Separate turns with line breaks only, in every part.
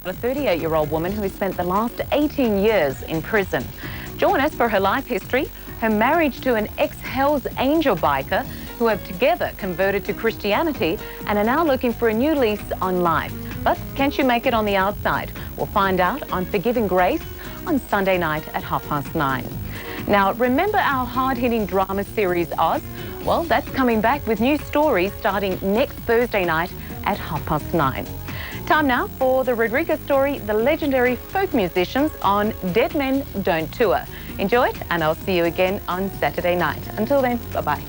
A 38-year-old woman who has spent the last 18 years in prison. Join us for her life history, her marriage to an ex-Hell's Angel biker who have together converted to Christianity and are now looking for a new lease on life. But can she make it on the outside? We'll find out on Forgiving Grace on Sunday night at 9:30. Now, remember our hard-hitting drama series Oz? Well, that's coming back with new stories starting next Thursday night at 9:30. Time now for the Rodriguez story, the legendary folk musicians on Dead Men Don't Tour. Enjoy it, and I'll see you again on Saturday night. Until then, bye-bye.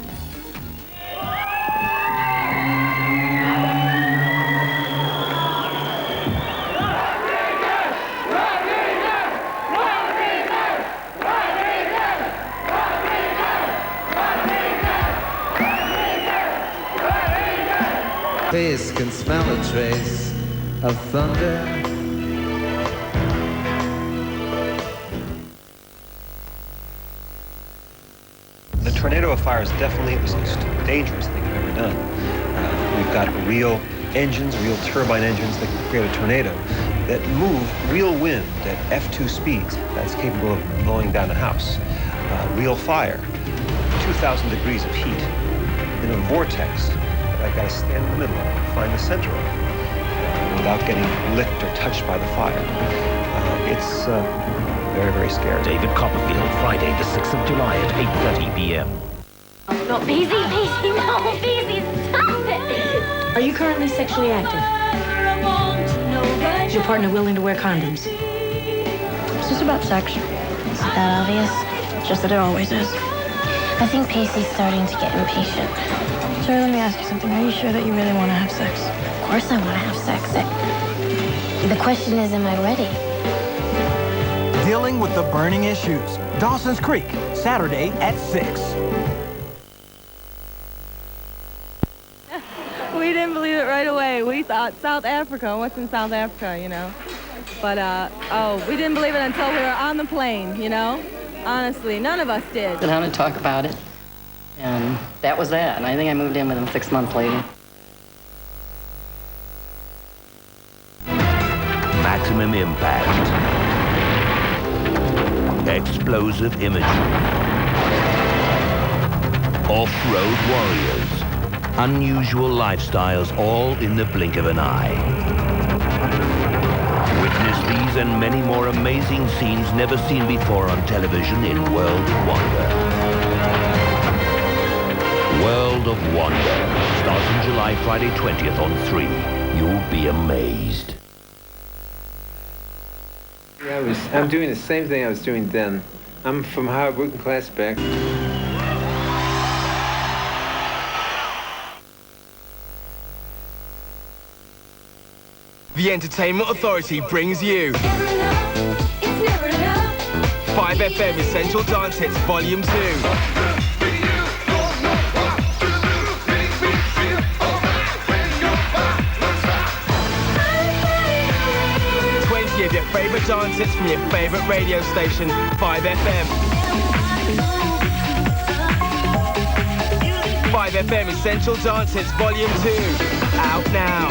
Face can smell a trace of thunder.
The tornado of fire is definitely the most dangerous thing I've ever done. We've got real engines, real turbine engines that can create a tornado that move real wind at F2 speeds that's capable of blowing down a house. Real fire, 2,000 degrees of heat in a vortex that I've got to stand in the middle of and find the center of without getting licked or touched by the fire. It's very, very scary.
David Copperfield, Friday the 6th of July at 8:30 p.m.
No, Beezy, no, Beezy, stop it!
Are you currently sexually active? Is your partner willing to wear condoms?
It's just about sex. Is that obvious?
Just that it always is.
I think Pacey's starting to get impatient.
Sorry, let me ask you something. Are you sure that you really want to have sex?
Of course I want to have sex. The question is, am I ready?
Dealing with the burning issues. Dawson's Creek, Saturday at 6.
We didn't believe it right away. We thought South Africa. What's in South Africa, you know? But, we didn't believe it until we were on the plane, you know? Honestly, none of us did.
Sit down and talk about it. And that was that. And I think I moved in with him 6 months later.
Maximum impact. Explosive imagery. Off-road warriors. Unusual lifestyles, all in the blink of an eye. Witness these and many more amazing scenes never seen before on television in World of Wonder. World of Wonder starts on July, Friday 20th on 3. You'll be amazed.
I'm doing the same thing I was doing then. I'm from hard working class back.
The Entertainment Authority brings you 5FM Essential Dance Hits Volume 2. 20 of your favorite dance hits from your favorite radio station, 5FM. 5FM Essential Dance Hits Volume 2. Out now.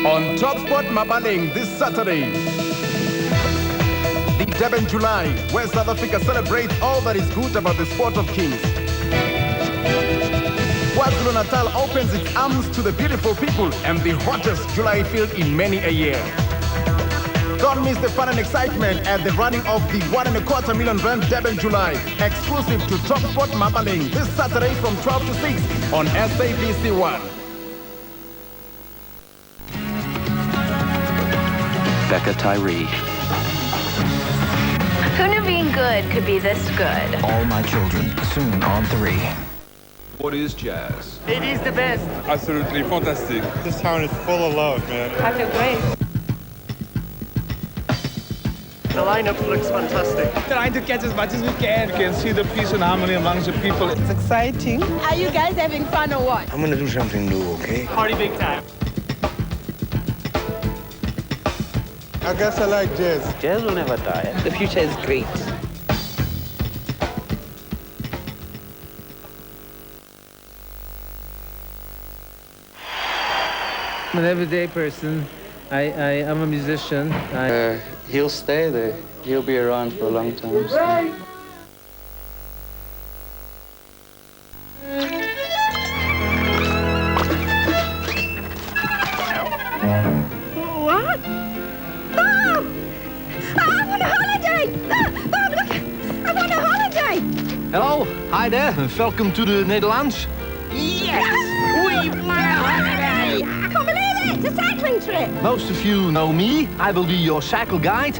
On Top Spot Mabaling this Saturday, the Durban July, where South Africa celebrates all that is good about the sport of kings. KwaZulu-Natal opens its arms to the beautiful people and the hottest July field in many a year. Don't miss the fun and excitement at the running of the R1.25 million Durban July, exclusive to Top Spot Mabaling this Saturday from 12 to 6 on SABC 1.
Becca Tyree.
Who knew being good could be this good?
All My Children, soon on 3.
What is jazz?
It is the best.
Absolutely fantastic. This town is full of love, man.
I feel great.
The lineup looks fantastic.
Trying to catch as much as we can. You can see the peace and harmony amongst the people.
It's exciting. Are you guys having fun or what?
I'm gonna do something new, okay?
Party big time.
I guess I like jazz.
Jazz will never die. The future is great.
I'm an everyday person. I'm a musician.
He'll stay there. He'll be around for a long time. So.
What? Bob! I'm on a holiday! Bob, look! I'm on a holiday!
Hello, hi there, and welcome to the Netherlands.
Yes! We've on a holiday! I can't believe it! It's a cycling trip!
Most of you know me. I will be your cycle guide.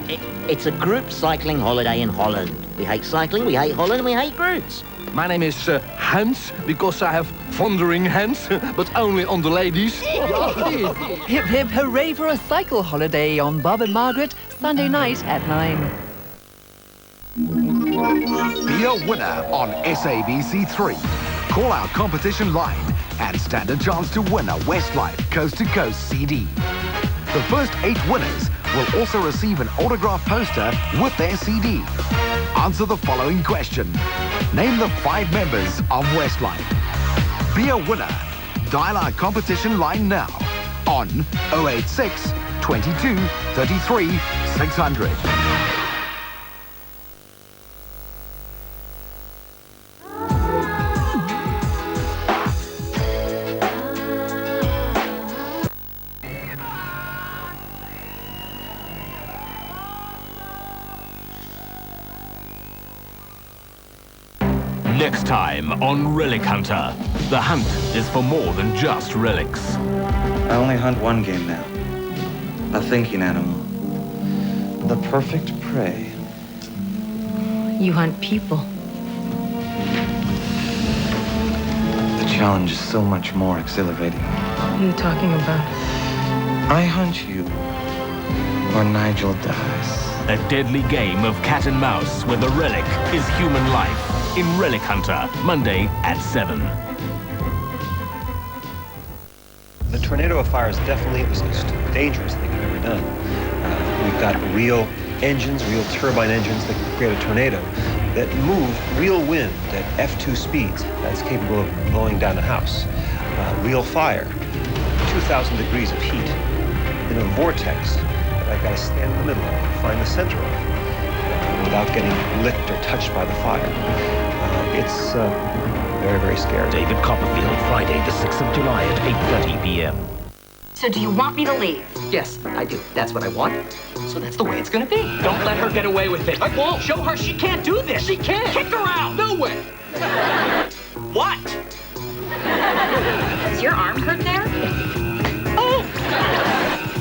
It's a group cycling holiday in Holland. We hate cycling, we hate Holland, and we hate groups.
My name is Hans, because I have wandering hands, but only on the ladies.
Hip hip hooray for a cycle holiday on Bob and Margaret, Sunday night at 9.
Be a winner on SABC 3. Call our competition line and stand a chance to win a Westlife Coast to Coast CD. The first 8 winners will also receive an autographed poster with their CD. Answer the following question. Name the 5 members of Westlife. Be a winner. Dial our competition line now on 086 22 33 600.
Next time on Relic Hunter, the hunt is for more than just relics.
I only hunt one game now. A thinking animal. The perfect prey.
You hunt people.
The challenge is so much more exhilarating.
What are you talking about?
I hunt you, or Nigel dies.
A deadly game of cat and mouse where the relic is human life. In Relic Hunter, Monday at 7.
The tornado of fire is definitely the most dangerous thing we've ever done. We've got real engines, real turbine engines that can create a tornado that move real wind at F2 speeds that's capable of blowing down a house. Real fire, 2,000 degrees of heat in a vortex that I've got to stand in the middle of and find the center of without getting licked or touched by the fire. It's very, very scary.
David Copperfield, Friday the 6th of July at 8:30 p.m.
So do you want me to leave?
Yes, I do. That's what I want. So that's the way it's gonna be.
Don't let her get away with it. I won't. Show her she can't do this. She can't. Kick her out. No way. What?
Is your arm hurt there? Oh!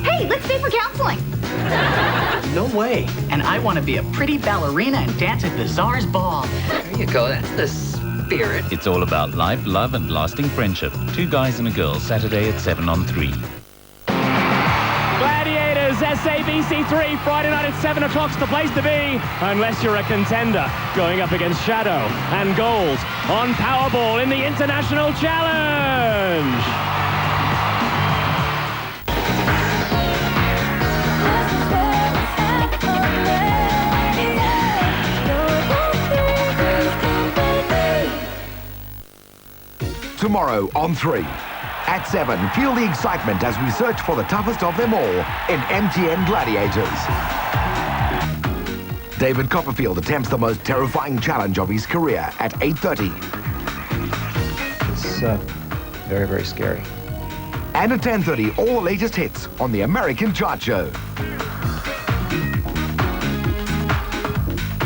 Hey, let's stay for counseling.
No way. And I want to be a pretty ballerina and dance at the Czar's ball. There you go. That's the spirit.
It's all about life, love, and lasting friendship. 2 guys and a girl, Saturday at 7 on 3.
Gladiators, SABC 3, Friday night at 7 o'clock's the place to be, unless you're a contender, going up against Shadow and Gold on Powerball in the International Challenge.
Tomorrow on 3. At 7, feel the excitement as we search for the toughest of them all in MTN Gladiators. David Copperfield attempts the most terrifying challenge of his career at 8:30.
It's very, very scary.
And at 10:30, all the latest hits on the American Chart Show.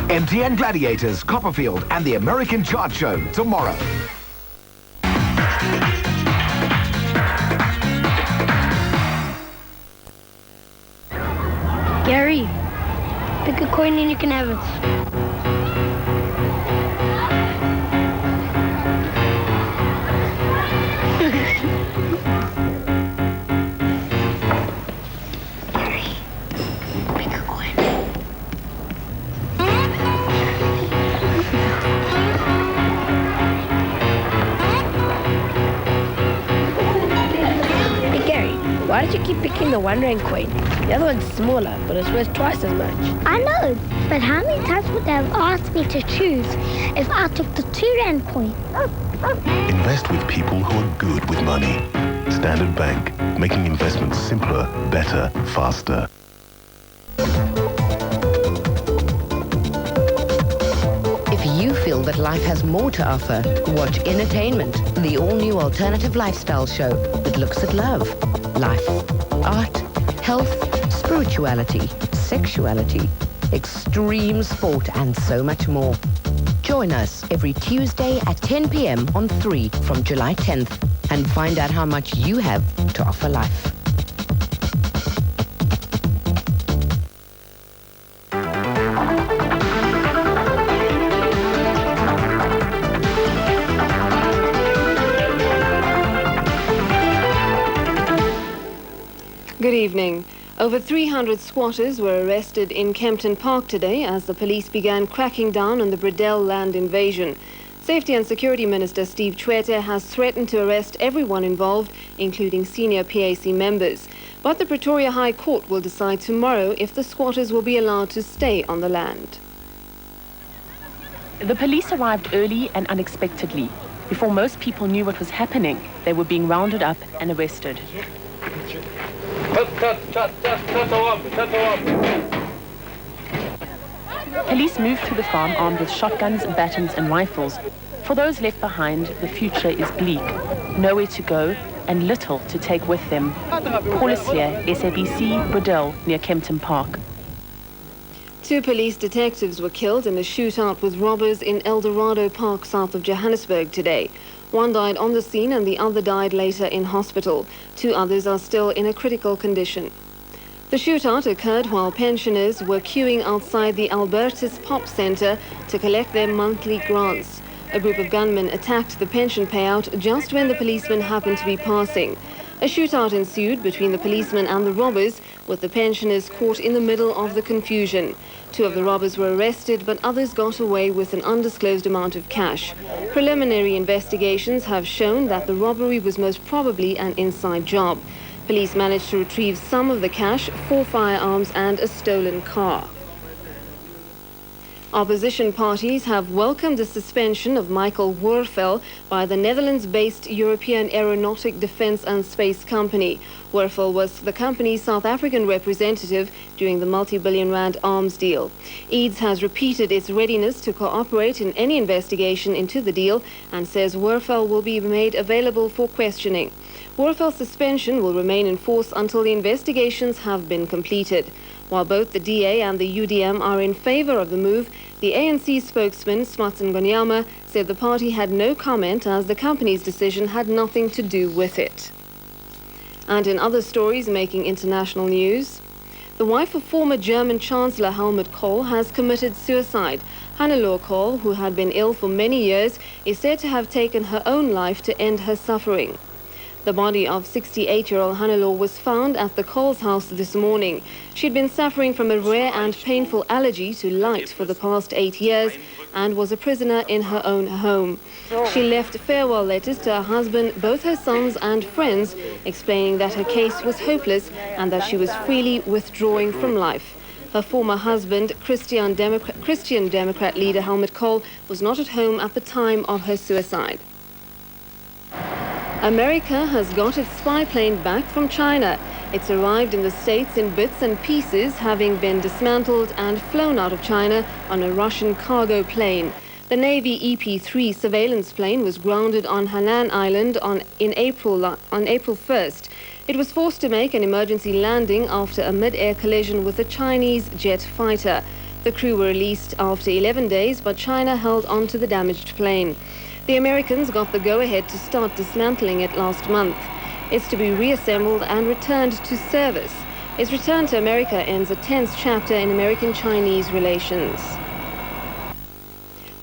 MTN Gladiators, Copperfield, and the American Chart Show tomorrow.
Gary, pick a coin and you can have it. Gary, pick a coin. Hey Gary, why did you keep picking the 1 rand coin? The other one's smaller, but it's worth twice as much.
I know, but how many times would they have asked me to choose if I took the 2 rand coin?
Invest with people who are good with money.
Standard Bank, making investments simpler, better, faster.
If you feel that life has more to offer, watch Entertainment, the all-new alternative lifestyle show that looks at love, life, art, health, spirituality, sexuality, extreme sport, and so much more. Join us every Tuesday at 10 p.m. on 3 from July 10th and find out how much you have to offer life.
Good evening. Over 300 squatters were arrested in Kempton Park today as the police began cracking down on the Bredell land invasion. Safety and Security Minister Steve Tshwete has threatened to arrest everyone involved, including senior PAC members. But the Pretoria High Court will decide tomorrow if the squatters will be allowed to stay on the land.
The police arrived early and unexpectedly. Before most people knew what was happening, they were being rounded up and arrested. Police moved through the farm armed with shotguns, batons and rifles. For those left behind, the future is bleak. Nowhere to go and little to take with them. Paul is here, SABC, Bredell, near Kempton Park.
2 police detectives were killed in a shootout with robbers in El Dorado Park south of Johannesburg today. One died on the scene and the other died later in hospital. 2 others are still in a critical condition. The shootout occurred while pensioners were queuing outside the Albertus Pop Centre to collect their monthly grants. A group of gunmen attacked the pension payout just when the policemen happened to be passing. A shootout ensued between the policemen and the robbers, with the pensioners caught in the middle of the confusion. 2 of the robbers were arrested, but others got away with an undisclosed amount of cash. Preliminary investigations have shown that the robbery was most probably an inside job. Police managed to retrieve some of the cash, 4 firearms and a stolen car. Opposition parties have welcomed the suspension of Michael Werfel by the Netherlands-based European Aeronautic Defence and Space Company. Werfel was the company's South African representative during the multi-billion rand arms deal. EADS has repeated its readiness to cooperate in any investigation into the deal and says Werfel will be made available for questioning. Werfel's suspension will remain in force until the investigations have been completed. While both the DA and the UDM are in favor of the move, the ANC spokesman, Smuts Ngonyama, said the party had no comment as the company's decision had nothing to do with it. And in other stories making international news, the wife of former German Chancellor Helmut Kohl has committed suicide. Hannelore Kohl, who had been ill for many years, is said to have taken her own life to end her suffering. The body of 68-year-old Hannelore was found at the Kohl's house this morning. She'd been suffering from a rare and painful allergy to light for the past 8 years and was a prisoner in her own home. She left farewell letters to her husband, both her sons and friends, explaining that her case was hopeless and that she was freely withdrawing from life. Her former husband, Christian Democrat leader Helmut Kohl, was not at home at the time of her suicide. America has got its spy plane back from China. It's arrived in the States in bits and pieces, having been dismantled and flown out of China on a Russian cargo plane. The Navy EP-3 surveillance plane was grounded on Hainan Island on April 1st. It was forced to make an emergency landing after a mid-air collision with a Chinese jet fighter. The crew were released after 11 days, but China held on to the damaged plane. The Americans got the go-ahead to start dismantling it last month. It's to be reassembled and returned to service. Its return to America ends a tense chapter in American-Chinese relations.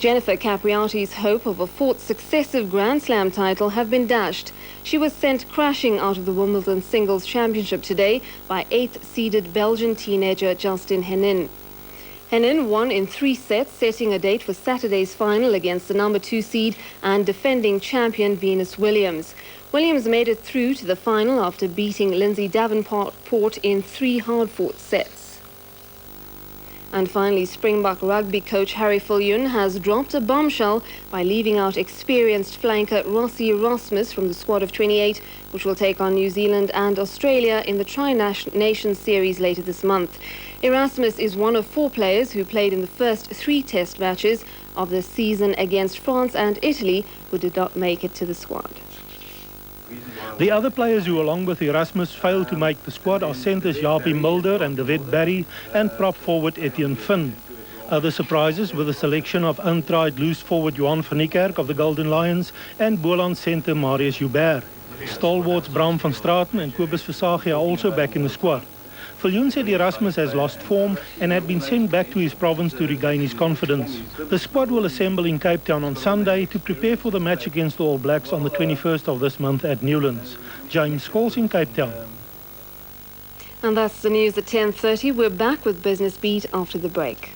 Jennifer Capriati's hope of a 4th successive Grand Slam title have been dashed. She was sent crashing out of the Wimbledon Singles Championship today by 8th-seeded Belgian teenager Justin Henin. Henin won in 3 sets, setting a date for Saturday's final against the number 2 seed and defending champion Venus Williams. Williams made it through to the final after beating Lindsay Davenport in 3 hard-fought sets. And finally, Springbok rugby coach Harry Viljoen has dropped a bombshell by leaving out experienced flanker Rossi Erasmus from the squad of 28, which will take on New Zealand and Australia in the Tri-Nations series later this month. Erasmus is one of 4 players who played in the first 3 test matches of the season against France and Italy, who did not make it to the squad.
The other players who, along with Erasmus, failed to make the squad are centres Japie Mulder and David Barry and prop forward Etienne Finn. Other surprises were the selection of untried loose forward Johan van Niekerk of the Golden Lions and Boland centre Marius Joubert. Stalwarts Bram van Straten and Kobus Versace are also back in the squad. Viljoen said Erasmus has lost form and had been sent back to his province to regain his confidence. The squad will assemble in Cape Town on Sunday to prepare for the match against the All Blacks on the 21st of this month at Newlands. James Scholes in Cape Town.
And that's the news at 10:30. We're back with Business Beat after the break.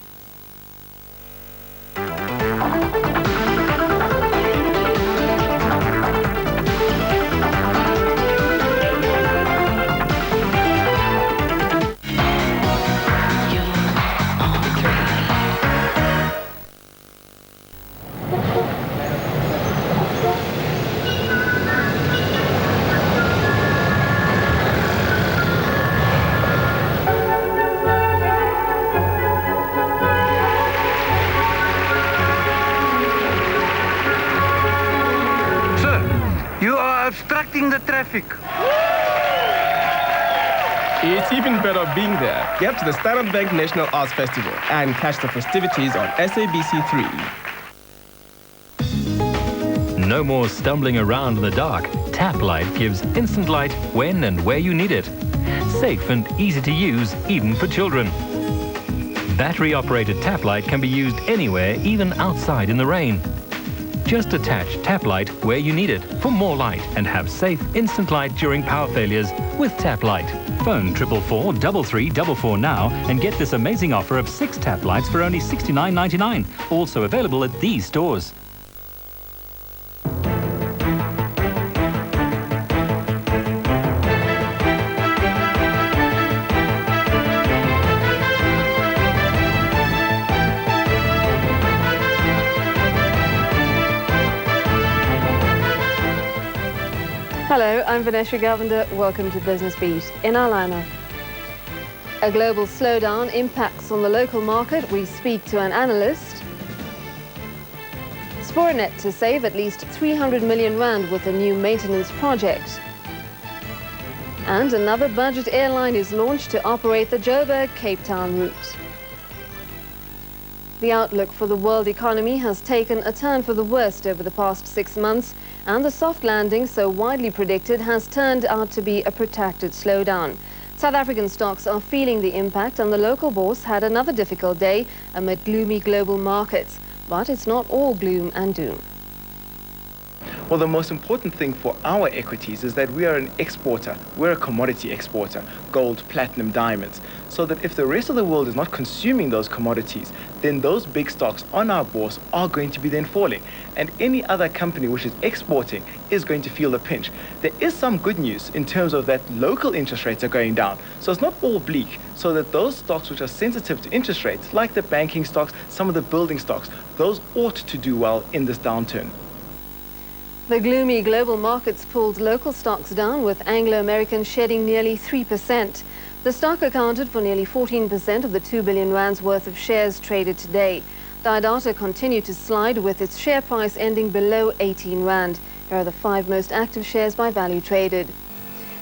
Obstructing the traffic.
It's even better being there. Get to the Standard Bank National Arts Festival and catch the festivities on SABC
3. No more stumbling around in the dark. Tap Light gives instant light when and where you need it. Safe and easy to use, even for children. Battery-operated Tap Light can be used anywhere, even outside in the rain. Just attach Tap Light where you need it for more light and have safe instant light during power failures with Tap Light. Phone 444 3344 now and get this amazing offer of 6 Tap Lights for only $69.99. Also available at these stores.
Hello, I'm Vanessa Govender. Welcome to Business Beat. In our lineup, a global slowdown impacts on the local market. We speak to an analyst. Spoornet to save at least 300 million rand with a new maintenance project. And another budget airline is launched to operate the Joburg-Cape Town route. The outlook for the world economy has taken a turn for the worst over the past 6 months, and the soft landing so widely predicted has turned out to be a protracted slowdown. South African stocks are feeling the impact, and the local bourse had another difficult day amid gloomy global markets. But it's not all gloom and doom.
Well, the most important thing for our equities is that we are an exporter. We're a commodity exporter, gold, platinum, diamonds. So that if the rest of the world is not consuming those commodities, then those big stocks on our bourse are going to be then falling. And any other company which is exporting is going to feel the pinch. There is some good news in terms of that local interest rates are going down. So it's not all bleak. So that those stocks which are sensitive to interest rates, like the banking stocks, some of the building stocks, those ought to do well in this downturn.
The gloomy global markets pulled local stocks down, with Anglo-American shedding nearly 3%. The stock accounted for nearly 14% of the 2 billion rands worth of shares traded today. Didata continued to slide, with its share price ending below 18 rand. Here are the 5 most active shares by value traded.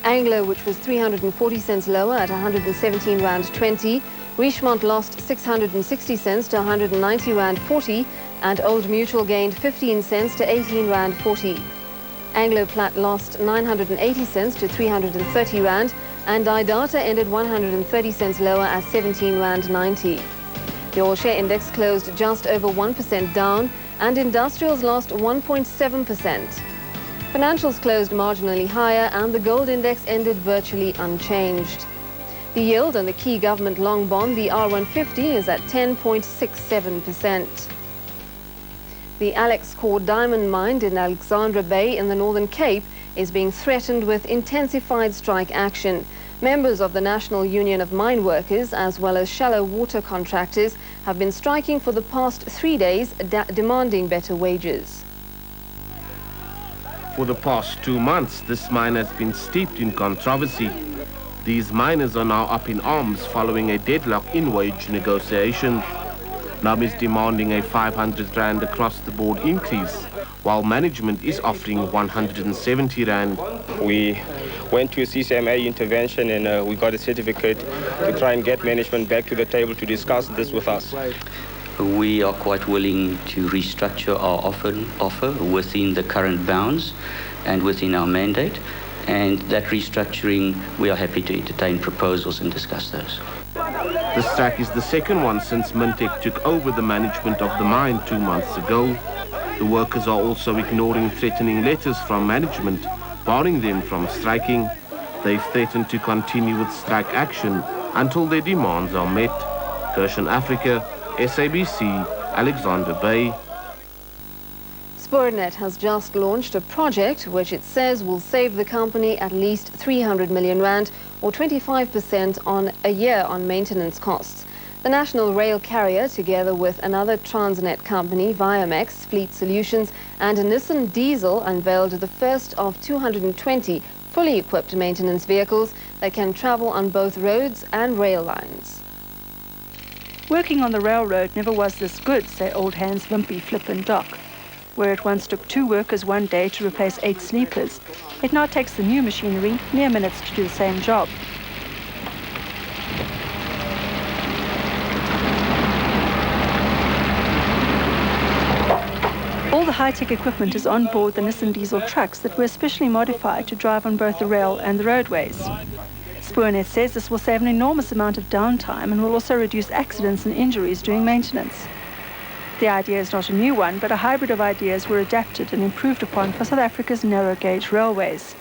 Anglo, which was 340 cents lower at 117 rand 20. Richemont lost 660 cents to 190 rand 40. And Old Mutual gained 15 cents to 18 rand 40. Anglo Plat lost 980 cents to 330 rand, and Didata ended 130 cents lower at 17 rand 90. The all-share index closed just over 1% down, and industrials lost 1.7%. Financials closed marginally higher, and the gold index ended virtually unchanged. The yield on the key government long bond, the R150, is at 10.67%. The Alex Core diamond mine in Alexandra Bay in the Northern Cape is being threatened with intensified strike action. Members of the National Union of Mine Workers, as well as shallow water contractors, have been striking for the past 3 days, demanding better wages.
For the past 2 months, this mine has been steeped in controversy. These miners are now up in arms following a deadlock in wage negotiations. NUM is demanding a 500 Rand across-the-board increase, while management is offering 170 Rand.
We went to a CCMA intervention and we got a certificate to try and get management back to the table to discuss this with us.
We are quite willing to restructure our offer within the current bounds and within our mandate. And that restructuring, we are happy to entertain proposals and discuss those.
The strike is the second one since Mintech took over the management of the mine 2 months ago. The workers are also ignoring threatening letters from management, barring them from striking. They've threatened to continue with strike action until their demands are met. Gershon Africa, SABC, Alexander Bay.
Spurnet has just launched a project which it says will save the company at least 300 million Rand or 25% on a year on maintenance costs. The national rail carrier, together with another Transnet company, Viamex Fleet Solutions, and a Nissan Diesel, unveiled the first of 220 fully equipped maintenance vehicles that can travel on both roads and rail lines.
Working on the railroad never was this good, say old hands Wimpy, Flip and Doc. Where it once took 2 workers one day to replace 8 sleepers, it now takes the new machinery mere minutes to do the same job. All the high-tech equipment is on board the Nissan Diesel trucks that were specially modified to drive on both the rail and the roadways. Spurnet says this will save an enormous amount of downtime and will also reduce accidents and injuries during maintenance. The idea is not a new one, but a hybrid of ideas were adapted and improved upon for South Africa's narrow-gauge railways.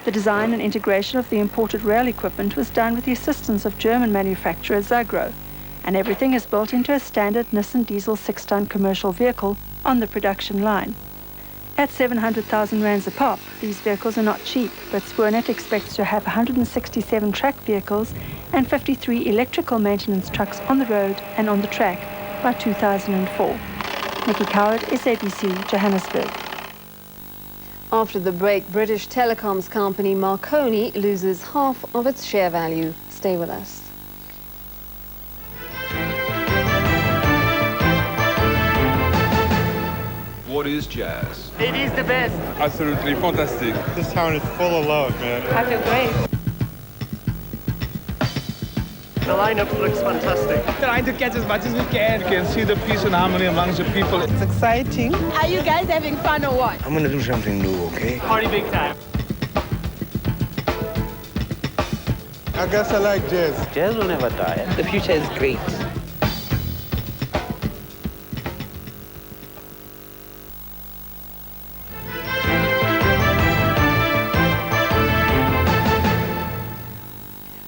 The design and integration of the imported rail equipment was done with the assistance of German manufacturer Zagro, and everything is built into a standard Nissan Diesel 6-ton commercial vehicle on the production line. At 700,000 rands a pop, these vehicles are not cheap, but Spurnet expects to have 167 track vehicles and 53 electrical maintenance trucks on the road and on the track by 2004. Nikki Coward, SABC, Johannesburg.
After the break, British telecoms company Marconi loses half of its share value. Stay with us.
What is jazz?
It is the best.
Absolutely fantastic.
This town is full of love, man. I feel great. The lineup looks fantastic.
Trying to catch as much as we can. You can see the peace and harmony amongst the people. It's exciting.
Are you guys having fun or what?
I'm going to do something new, okay?
Party big time.
I guess I like jazz.
Jazz will never die. The future is great.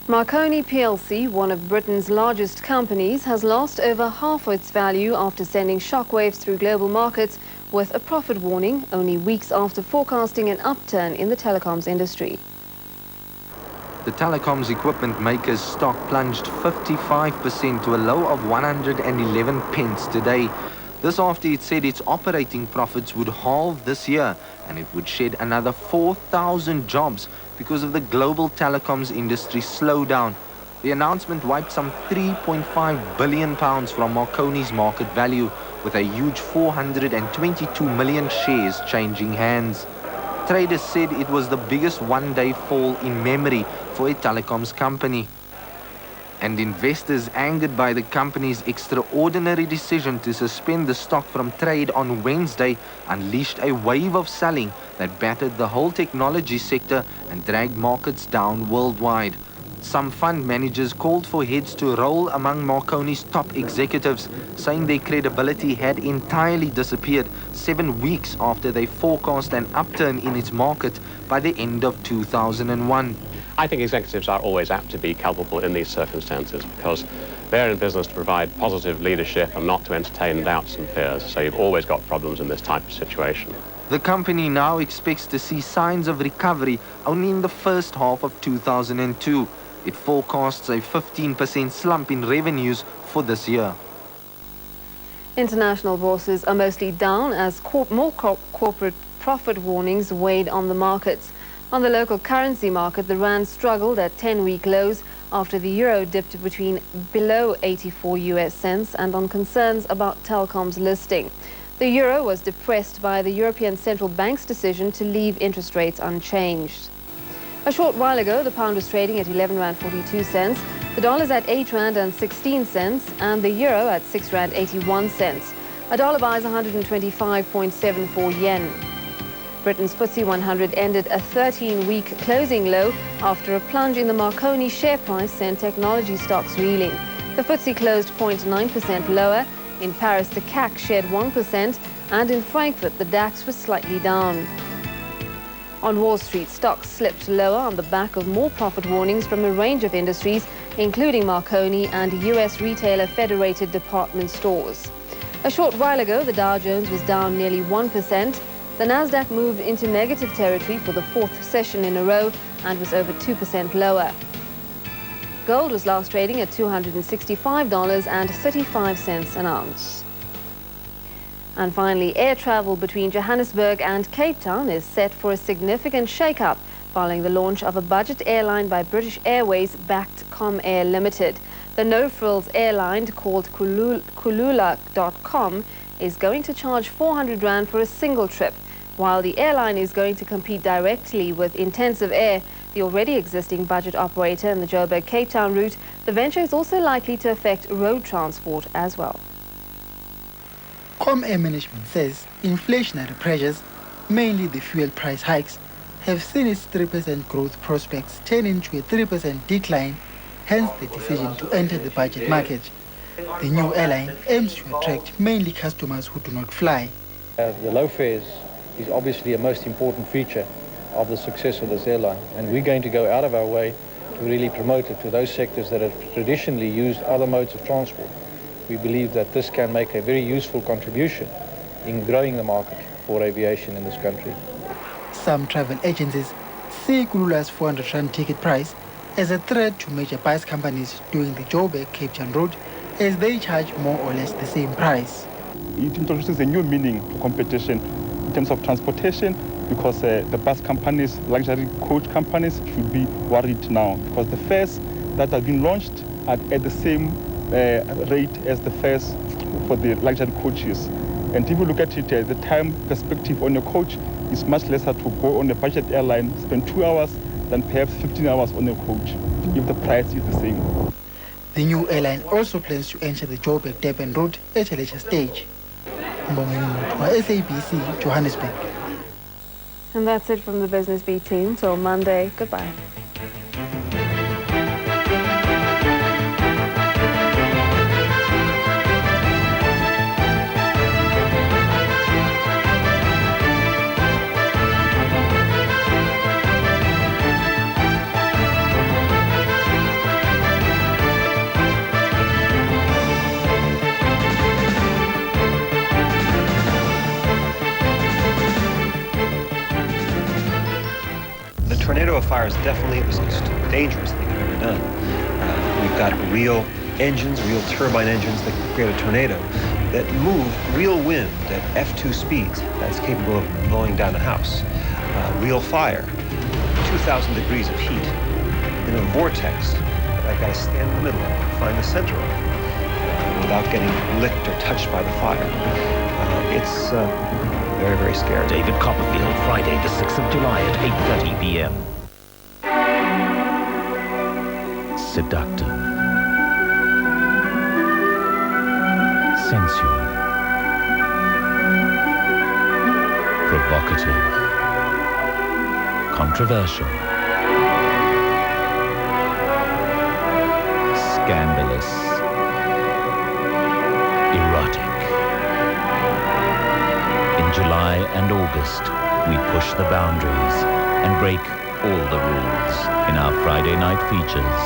Marconi plc, one of Britain's largest companies, has lost over half of its value after sending shockwaves through global markets with a profit warning only weeks after forecasting an upturn in the telecoms industry.
The telecoms equipment maker's stock plunged 55% to a low of 111 pence today. This after it said its operating profits would halve this year and it would shed another 4,000 jobs because of the global telecoms industry slowdown. The announcement wiped some £3.5 billion from Marconi's market value, with a huge 422 million shares changing hands. Traders said it was the biggest one-day fall in memory for a telecoms company. And investors, angered by the company's extraordinary decision to suspend the stock from trade on Wednesday, unleashed a wave of selling that battered the whole technology sector and dragged markets down worldwide. Some fund managers called for heads to roll among Marconi's top executives, saying their credibility had entirely disappeared 7 weeks after they forecast an upturn in its market by the end of 2001.
I think executives are always apt to be culpable in these circumstances because
They're in business to provide positive leadership and not to entertain doubts and fears, so you've always got problems in this type of situation.
The company now expects to see signs of recovery only in the first half of 2002. It forecasts a 15% slump in revenues for this year.
International bourses are mostly down as corporate profit warnings weighed on the markets. On the local currency market, the rand struggled at 10-week lows after the euro dipped below 84 US cents and on concerns about Telkom's listing. The euro was depressed by the European Central Bank's decision to leave interest rates unchanged. A short while ago, the pound was trading at 11 rand 42 cents, the dollar's at 8 rand and 16 cents, and the euro at 6 rand 81 cents. A dollar buys 125.74 yen. Britain's FTSE 100 ended a 13-week closing low after a plunge in the Marconi share price sent technology stocks reeling. The FTSE closed 0.9% lower. In Paris, the CAC shed 1%, and in Frankfurt, the DAX was slightly down. On Wall Street, stocks slipped lower on the back of more profit warnings from a range of industries, including Marconi and US retailer Federated Department Stores. A short while ago, the Dow Jones was down nearly 1%. The Nasdaq moved into negative territory for the fourth session in a row and was over 2% lower. Gold was last trading at $265.35 an ounce. And finally, air travel between Johannesburg and Cape Town is set for a significant shake-up following the launch of a budget airline by British Airways-backed Comair Limited. The no-frills airline, called Kulula.com, is going to charge 400 rand for a single trip. While the airline is going to compete directly with Intensive Air, the already existing budget operator in the Joburg-Cape Town route, the venture is also likely to affect road transport as well.
Comair management says inflationary pressures, mainly the fuel price hikes, have seen its 3% growth prospects turn into a 3% decline, hence the decision to enter the budget market. The new airline aims to attract mainly customers who do not fly.
The low fares is obviously a most important feature of the success of this airline, and we're going to go out of our way to really promote it to those sectors that have traditionally used other modes of transport. We believe that this can make a very useful contribution in growing the market for aviation in this country.
Some travel agencies see Kulula's 400 rand ticket price as a threat to major bus companies doing the Joburg-Cape Town route, as they charge more or less the same price.
It introduces a new meaning to competition in terms of transportation, because the bus companies, luxury coach companies, should be worried now, because the fares that have been launched are at the same rate as the fares for the luxury coaches. And if you look at it, the time perspective on a coach is much lesser to go on a budget airline, spend 2 hours, than perhaps 15 hours on a coach, if the price is the same.
The new airline also plans to enter the Joburg-Durban route at a later stage. SABC, Johannesburg.
And that's it from the Business Beat team. Till Monday, goodbye.
The tornado of fire is definitely the most dangerous thing I've ever done. We've got real engines, real turbine engines that create a tornado that move real wind at F2 speeds that's capable of blowing down a house. Real fire, 2,000 degrees of heat in a vortex that I've got to stand in the middle of and find the center of without getting licked or touched by the fire. It's very, very scary.
David Copperfield, Friday the 6th of July at 8:30 p.m. Seductive. Sensual. Provocative. Controversial. Scandalous. Erotic. In July and August, we push the boundaries and break all the rules in our Friday night features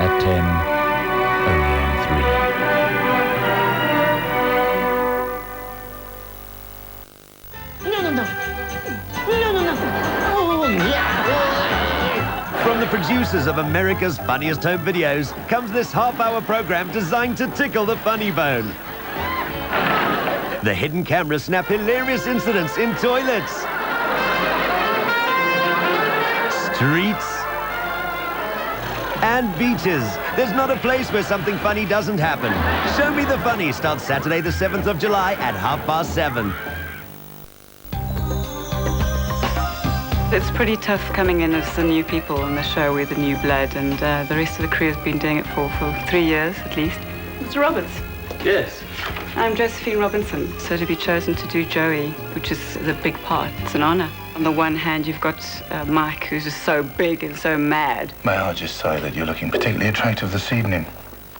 at 10, only on 3.
Oh, yeah.
From the producers of America's Funniest Home Videos comes this half-hour program designed to tickle the funny bone. The hidden cameras snap hilarious incidents in toilets, streets, and beaches. There's not a place where something funny doesn't happen. Show Me the Funny starts Saturday the 7th of July at 7:30.
It's pretty tough coming in as the new people on the show with the new blood, and the rest of the crew has been doing it for 3 years at least. Mr. Roberts.
Yes.
I'm Josephine Robinson, so to be chosen to do Joey, which is the big part, it's an honor. On the one hand, you've got Mike, who's just so big and so mad.
May I just say that you're looking particularly attractive this evening?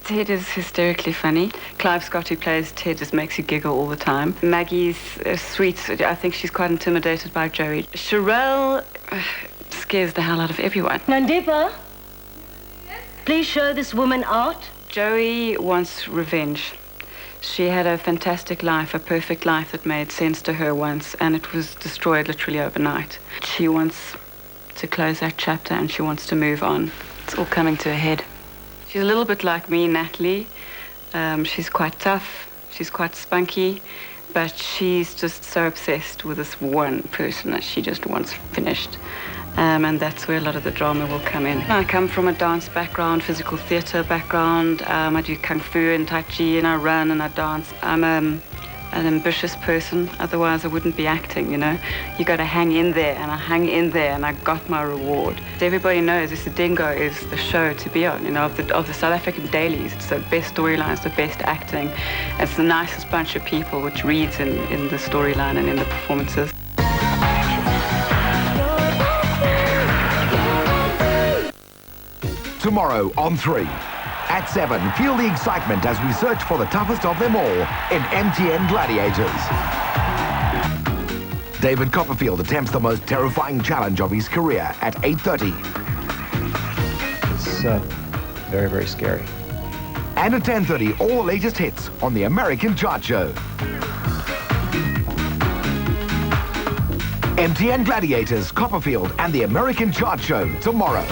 Ted is hysterically funny. Clive Scott, who plays Ted, just makes you giggle all the time. Maggie's sweet. I think she's quite intimidated by Joey. Sherelle scares the hell out of everyone.
Nandipa, please show this woman art.
Joey wants revenge. She had a fantastic life, a perfect life that made sense to her once, and it was destroyed literally overnight. She wants to close that chapter and she wants to move on. It's all coming to a head. She's a little bit like me, Natalie. She's quite tough, she's quite spunky, but she's just so obsessed with this one person that she just wants finished. And that's where a lot of the drama will come in. I come from a dance background, physical theater background. I do kung fu and tai chi, and I run and I dance. I'm an ambitious person, otherwise I wouldn't be acting, you know. You got to hang in there, and I hang in there, and I got my reward. Everybody knows this Dingo is the show to be on, you know, of the South African dailies. It's the best storylines, the best acting. It's the nicest bunch of people, which reads in the storyline and in the performances.
Tomorrow on 3. At 7, feel the excitement as we search for the toughest of them all in MTN Gladiators. David Copperfield attempts the most terrifying challenge of his career at 8:30.
It's very, very scary.
And at 10:30, all the latest hits on the American Chart Show. MTN Gladiators, Copperfield, and the American Chart Show tomorrow.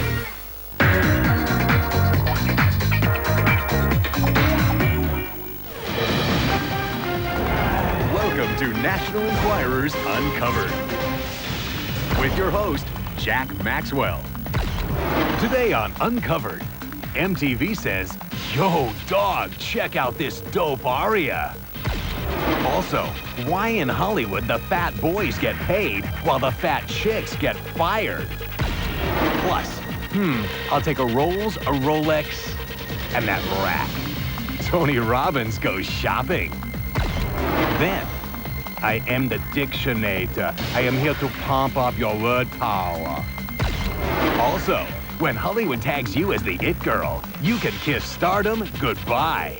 Welcome to National Enquirer's Uncovered with your host, Jack Maxwell. Today on Uncovered, MTV says, "Yo, dog, check out this dope aria." Also, why in Hollywood the fat boys get paid while the fat chicks get fired. Plus, I'll take a Rolls, a Rolex, and that rack. Tony Robbins goes shopping. Then, I am the Dictionator. I am here to pump up your word power. Also, when Hollywood tags you as the it girl, you can kiss stardom goodbye.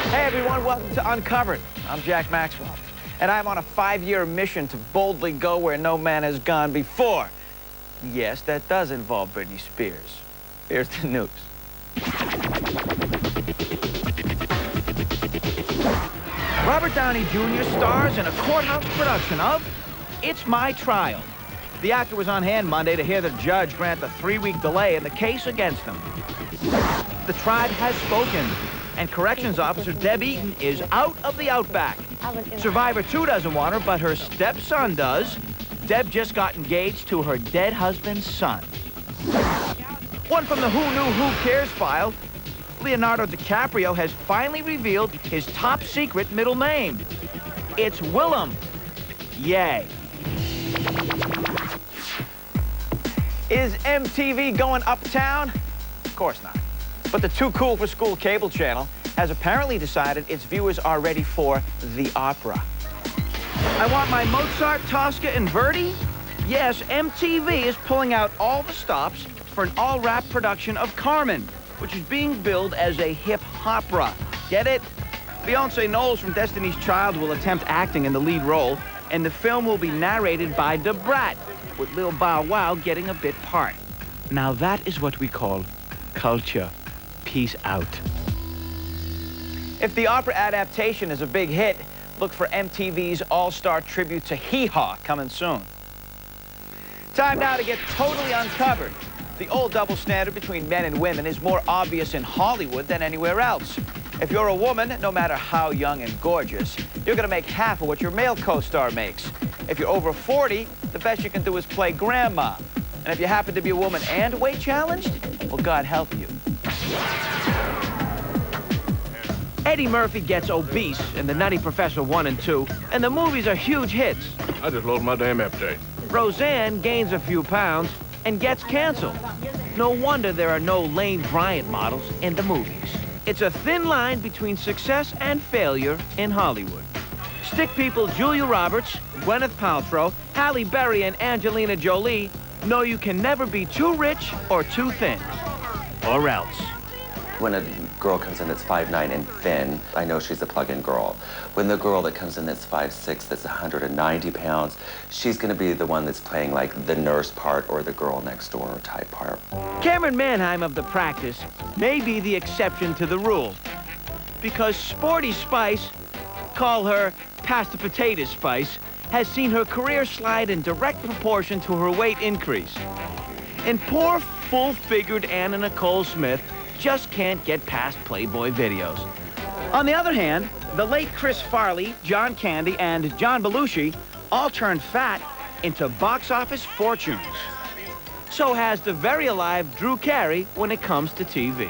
Hey everyone, welcome to Uncovered. I'm Jack Maxwell, and I'm on a 5-year mission to boldly go where no man has gone before. Yes, that does involve Britney Spears. Here's the news. Robert Downey Jr. stars in a courthouse production of It's My Trial. The actor was on hand Monday to hear the judge grant a 3-week delay in the case against him. The tribe has spoken, and Corrections Officer Deb Eaton is out of the Outback. Survivor 2 doesn't want her, but her stepson does. Deb just got engaged to her dead husband's son. One from the Who Knew Who Cares file. Leonardo DiCaprio has finally revealed his top secret middle name. It's Willem. Yay. Is MTV going uptown? Of course not. But the Too Cool for School cable channel has apparently decided its viewers are ready for the opera. I want my Mozart, Tosca, and Verdi? Yes, MTV is pulling out all the stops for an all-rap production of Carmen, which is being billed as a hip-hopera. Get it? Beyonce Knowles from Destiny's Child will attempt acting in the lead role, and the film will be narrated by Da Brat, with Lil Bow Wow getting a bit part. Now that is what we call culture,
Peace out.
If the opera adaptation is a big hit, look for MTV's all-star tribute to Hee Haw coming soon. Time now to get totally uncovered. The old double standard between men and women is more obvious in Hollywood than anywhere else. If you're a woman, no matter how young and gorgeous, you're going to make half of what your male co-star makes. If you're over 40, the best you can do is play grandma. And if you happen to be a woman and weight challenged, well, God help you. Eddie Murphy gets obese in The Nutty Professor 1 and 2, and the movies are huge hits.
I just lost my damn appetite.
Roseanne gains a few pounds and gets canceled. No wonder there are no Lane Bryant models in the movies. It's a thin line between success and failure in Hollywood. Stick people Julia Roberts, Gwyneth Paltrow, Halle Berry, and Angelina Jolie know you can never be too rich or too thin. Or else.
When a girl comes in that's 5'9" and thin, I know she's a plug-in girl. When the girl that comes in that's 5'6", that's 190 pounds, she's going to be the one that's playing like the nurse part or the girl next door type part.
Cameron Manheim of The Practice may be the exception to the rule, because Sporty Spice, call her past the potatoes Spice, has seen her career slide in direct proportion to her weight increase. And poor, full-figured Anna Nicole Smith just can't get past Playboy videos. On the other hand, the late Chris Farley, John Candy, and John Belushi all turned fat into box office fortunes. So has the very alive Drew Carey when it comes to TV.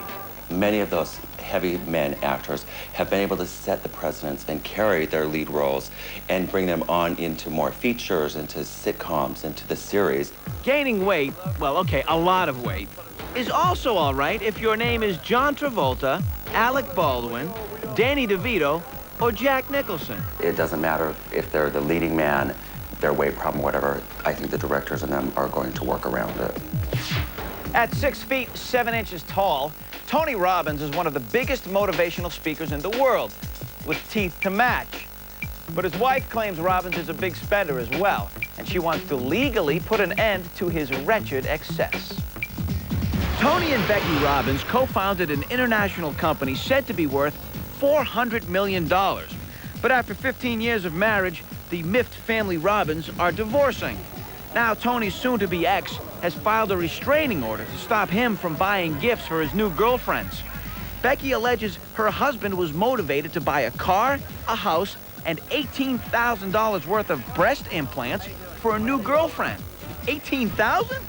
Many of those heavy men actors have been able to set the precedents and carry their lead roles and bring them on into more features, into sitcoms, into the series.
Gaining weight, well, okay, a lot of weight, is also all right if your name is John Travolta, Alec Baldwin, Danny DeVito, or Jack Nicholson.
It doesn't matter if they're the leading man, their weight problem, whatever. I think the directors and them are going to work around it.
At 6 feet 7 inches tall, Tony Robbins is one of the biggest motivational speakers in the world, with teeth to match. But his wife claims Robbins is a big spender as well, and she wants to legally put an end to his wretched excess. Tony and Becky Robbins co-founded an international company said to be worth $400 million. But after 15 years of marriage, the miffed family Robbins are divorcing. Now Tony's soon-to-be ex has filed a restraining order to stop him from buying gifts for his new girlfriends. Becky alleges her husband was motivated to buy a car, a house, and $18,000 worth of breast implants for a new girlfriend. $18,000?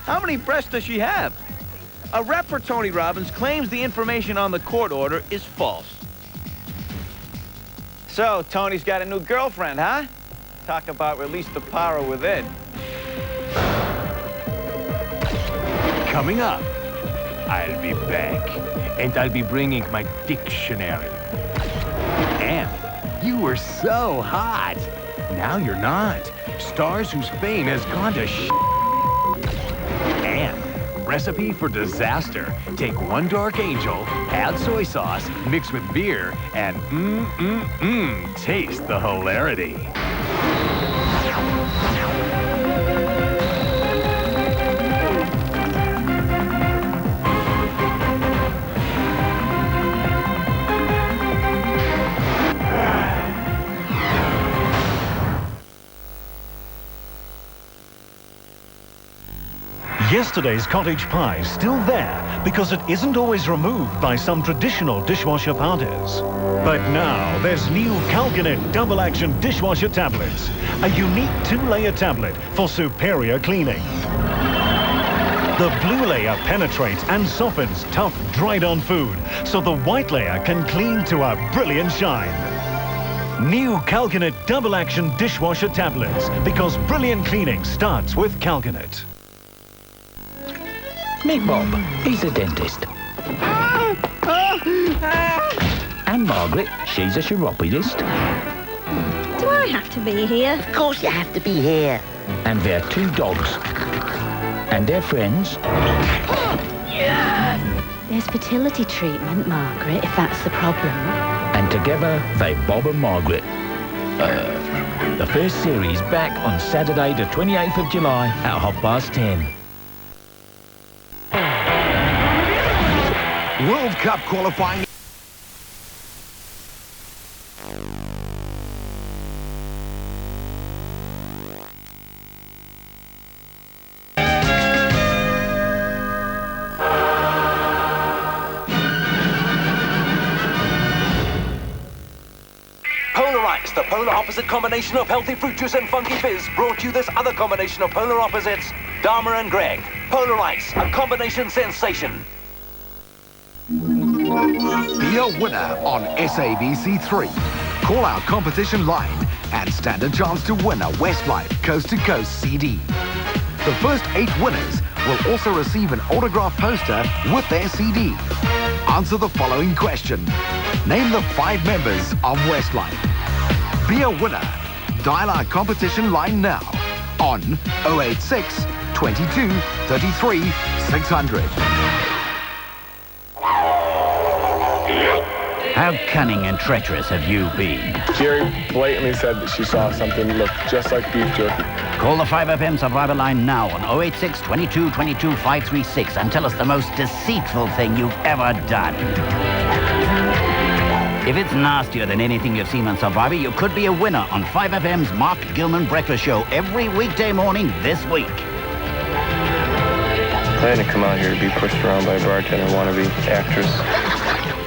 How many breasts does she have? A rep for Tony Robbins claims the information on the court order is false. So, Tony's got a new girlfriend, huh? Talk about release the power within.
Coming up, I'll be back, and I'll be bringing my dictionary. And you were so hot. Now you're not. Stars whose fame has gone to And recipe for disaster. Take one dark angel, add soy sauce, mix with beer, and taste the hilarity.
Yesterday's cottage pie is still there because it isn't always removed by some traditional dishwasher powders. But now there's new Calcanet Double Action Dishwasher Tablets, a unique 2-layer tablet for superior cleaning. The blue layer penetrates and softens tough, dried-on food, so the white layer can clean to a brilliant shine. New Calcanet Double Action Dishwasher Tablets, because brilliant cleaning starts with Calcanet.
Meet Bob. He's a dentist. And Margaret, she's a chiropodist.
Do I have to be here?
Of course you have to be here. And they're 2 dogs. And they're friends.
There's fertility treatment, Margaret, if that's the problem.
And together, they Bob and Margaret. The first series back on Saturday the 28th of July at 10:30.
World Cup qualifying.
Polar Ice, the polar opposite combination of healthy fruit juice and funky fizz, brought you this other combination of polar opposites, Dharma and Greg. Polar Ice, a combination sensation.
Be a winner on SABC 3. Call our competition line and stand a chance to win a Westlife Coast to Coast CD. The first 8 winners will also receive an autographed poster with their CD. Answer the following question. Name the 5 members of Westlife. Be a winner. Dial our competition line now on 086 22 33 600.
How cunning and treacherous have you been?
Jerry blatantly said that she saw something look just like beef jerky.
Call the 5FM Survivor line now on 086 22 22 536 and tell us the most deceitful thing you've ever done. If it's nastier than anything you've seen on Survivor, you could be a winner on 5FM's Mark Gilman Breakfast Show every weekday morning this week.
I had to come out here to be pushed around by a bartender wannabe actress.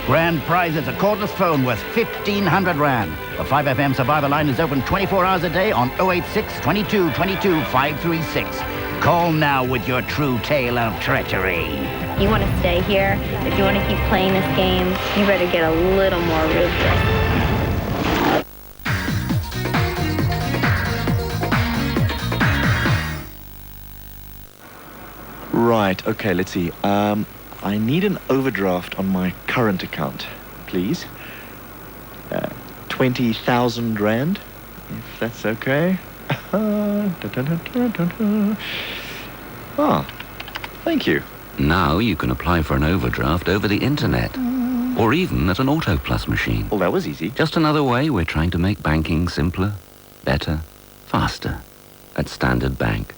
Grand prize is a cordless phone worth 1,500 rand. The 5FM Survivor line is open 24 hours a day on 086 22 22 536. Call now with your true tale of treachery.
You want to stay here? If you want to keep playing this game, you better get a little more ruthless.
Right, okay, let's see. I need an overdraft on my current account, please. 20,000 rand, if that's okay. Ah, thank you.
Now you can apply for an overdraft over the internet, or even at an Auto Plus machine.
Well, that was easy.
Just another way we're trying to make banking simpler, better, faster at Standard Bank.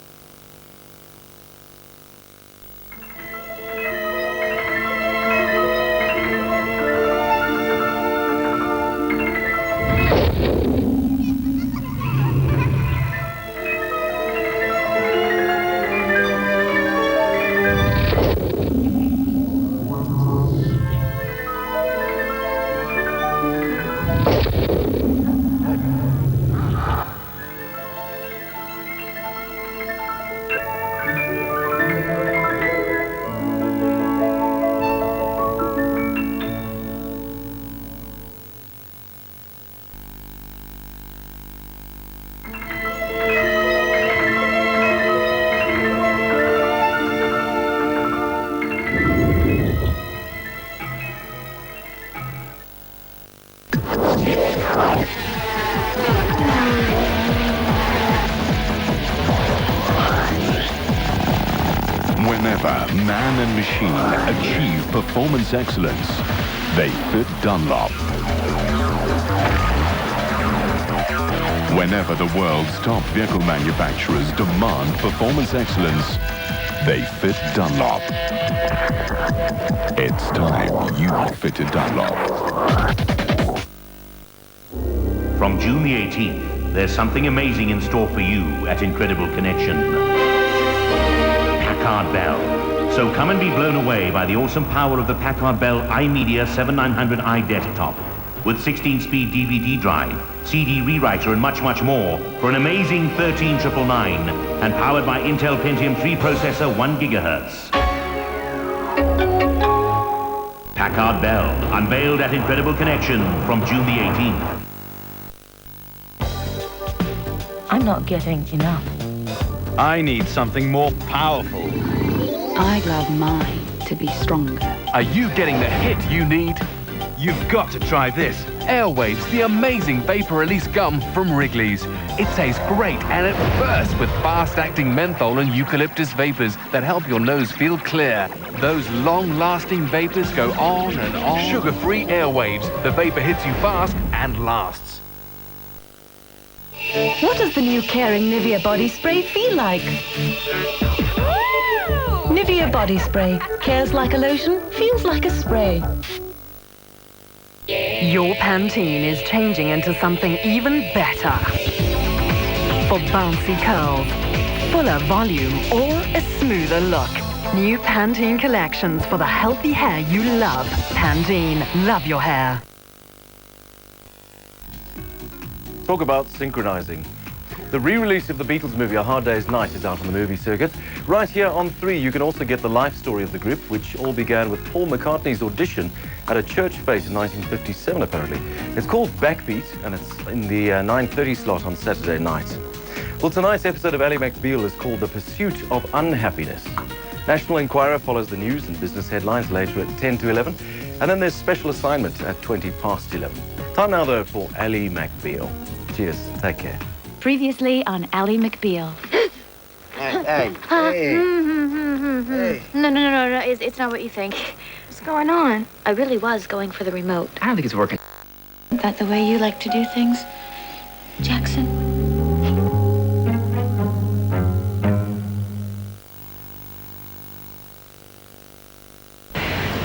Whenever man and machine achieve performance excellence, they fit Dunlop. Whenever the world's top vehicle manufacturers demand performance excellence, they fit Dunlop. It's time you fitted Dunlop.
From June the 18th, there's something amazing in store for you at Incredible Connection. Packard Bell. So come and be blown away by the awesome power of the Packard Bell iMedia 7900i desktop with 16-speed DVD drive, CD rewriter and much, much more for an amazing 13999 and powered by Intel Pentium 3 processor 1 gigahertz. Packard Bell, unveiled at Incredible Connection from June the 18th.
I'm not getting enough.
I need something more powerful.
I'd love mine to be stronger.
Are you getting the hit you need? You've got to try this. Airwaves, the amazing vapor release gum from Wrigley's. It tastes great and it bursts with fast-acting menthol and eucalyptus vapors that help your nose feel clear. Those long-lasting vapors go on and on. Sugar-free Airwaves. The vapor hits you fast and lasts.
What does the new caring Nivea body spray feel like? Nivea body spray. Cares like a lotion, feels like a spray.
Your Pantene is changing into something even better. For bouncy curls, fuller volume, or a smoother look. New Pantene collections for the healthy hair you love. Pantene, love your hair.
Talk about synchronizing. The re-release of the Beatles movie A Hard Day's Night is out on the movie circuit. Right here on 3, you can also get the life story of the group, which all began with Paul McCartney's audition at a church fete in 1957, apparently. It's called Backbeat, and it's in the 9:30 slot on Saturday night. Well, tonight's episode of Ally McBeal is called The Pursuit of Unhappiness. National Enquirer follows the news and business headlines later at 10 to 11, and then there's special assignment at 20 past 11. Time now, though, for Ally McBeal. Cheers. Take care.
Previously on Ally McBeal.
Hey.
No. It's not what you think. What's going on? I really was going for the remote.
I don't think it's working.
Is that the way you like to do things, Jackson?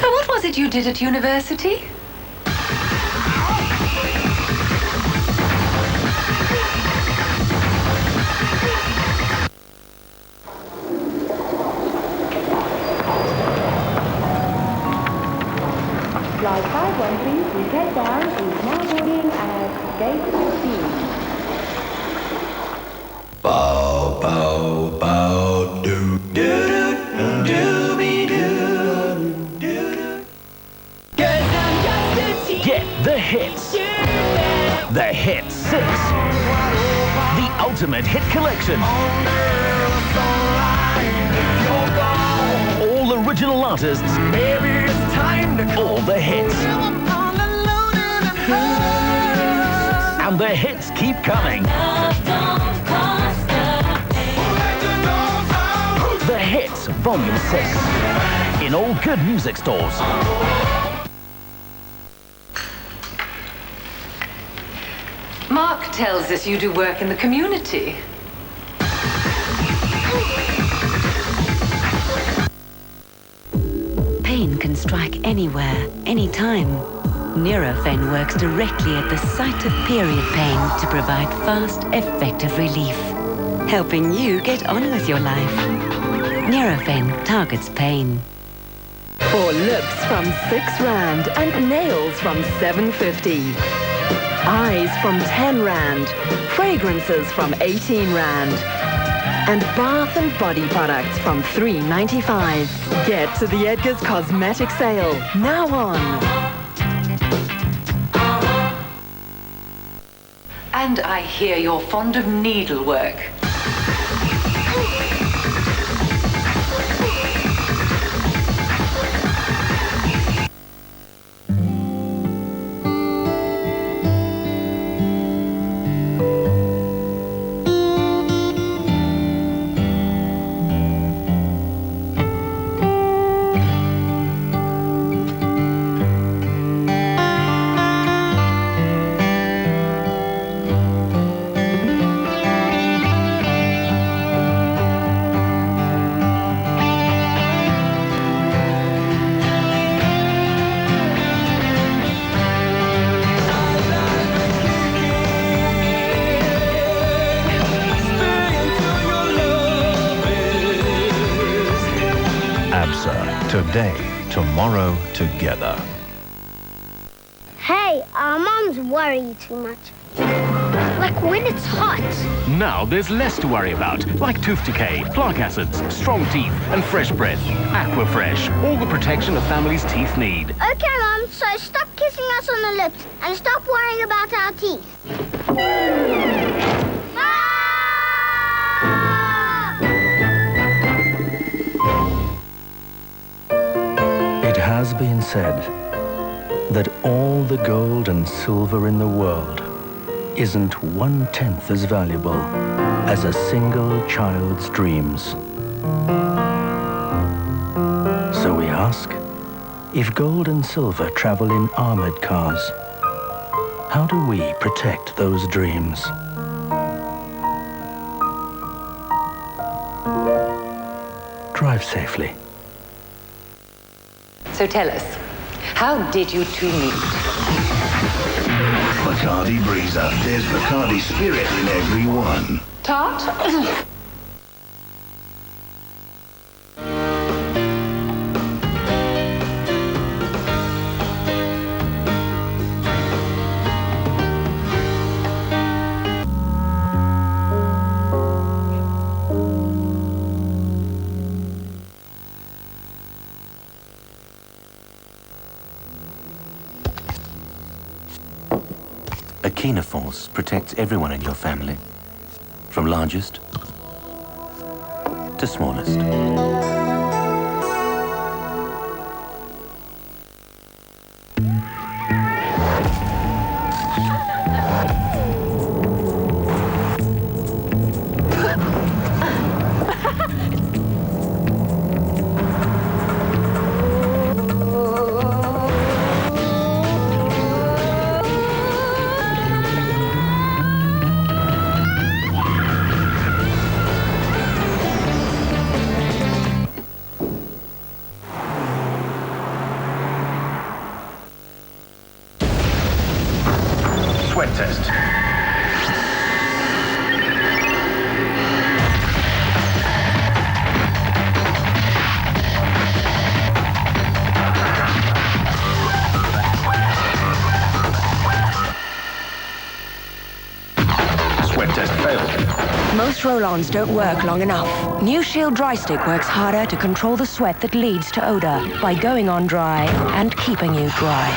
What was it you did at university?
Flight 513 to head down is now boarding at gate 15.
Bow, bow, bow, do, do, do, do, be, do, do, do.
Get the hits. The Hit 6. The ultimate hit collection. All original artists. All the hits. And the hits keep coming. The Hits, Volume 6. In all good music stores.
Mark tells us you do work in the community.
Pain can strike anywhere, anytime. Nurofen works directly at the site of period pain to provide fast, effective relief, helping you get on with your life. Nurofen targets pain.
For lips from 6 Rand and nails from 7.50. Eyes from 10 Rand. Fragrances from 18 Rand. And bath and body products from $3.95. Get to the Edgar's Cosmetic Sale, now on.
And I hear you're fond of needlework.
Today, tomorrow, together.
Hey, Mom's worrying too much. Like when it's hot.
Now there's less to worry about, like tooth decay, plaque acids, strong teeth, and fresh breath. Aquafresh, all the protection a family's teeth need.
Okay, Mom, so stop kissing us on the lips and stop worrying about our teeth.
It has been said that all the gold and silver in the world isn't 1/10 as valuable as a single child's dreams. So we ask, if gold and silver travel in armored cars, how do we protect those dreams? Drive safely.
So tell us, how did you two meet?
Bacardi Breezer. There's Bacardi Spirit in every one.
Tart?
A keener force protects everyone in your family, from largest to smallest.
Sweat test. Sweat test failed.
Most roll-ons don't work long enough. New Shield Dry Stick works harder to control the sweat that leads to odor by going on dry and keeping you dry.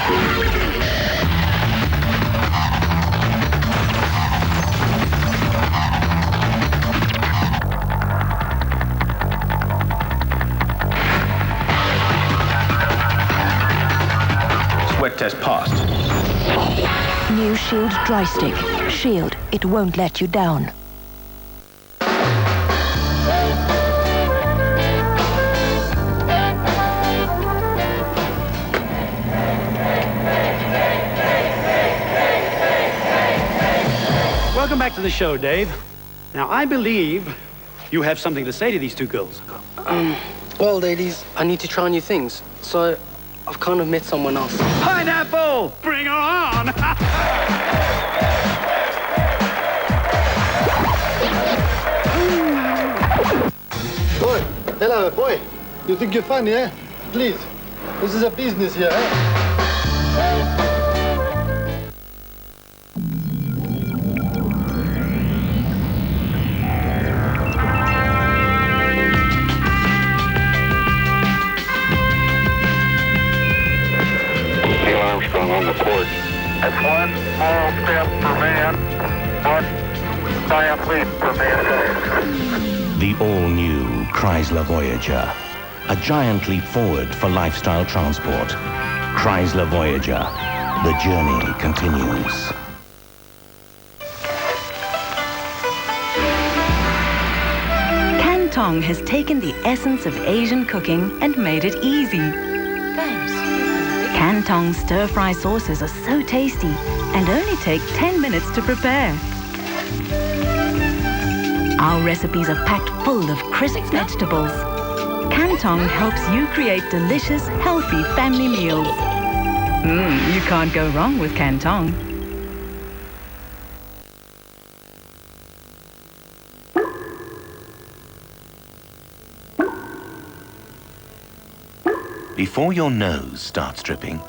Sweat test passed.
New Shield Dry Stick. Shield, it won't let you down.
Welcome back to the show, Dave. Now, I believe you have something to say to these two girls.
Well, ladies, I need to try new things. So, I've kind of met someone else.
Pineapple! Bring her on!
Boy, hello, boy. You think you're funny, eh? Please, this is a business here, eh?
On the court. That's one small step for man, one giant leap for mankind.
The all-new Chrysler Voyager. A giant leap forward for lifestyle transport. Chrysler Voyager. The journey continues.
Cantong has taken the essence of Asian cooking and made it easy. Cantong stir-fry sauces are so tasty and only take 10 minutes to prepare. Our recipes are packed full of crisp vegetables. Cantong helps you create delicious, healthy family meals. You can't go wrong with Cantong.
Before your nose starts dripping,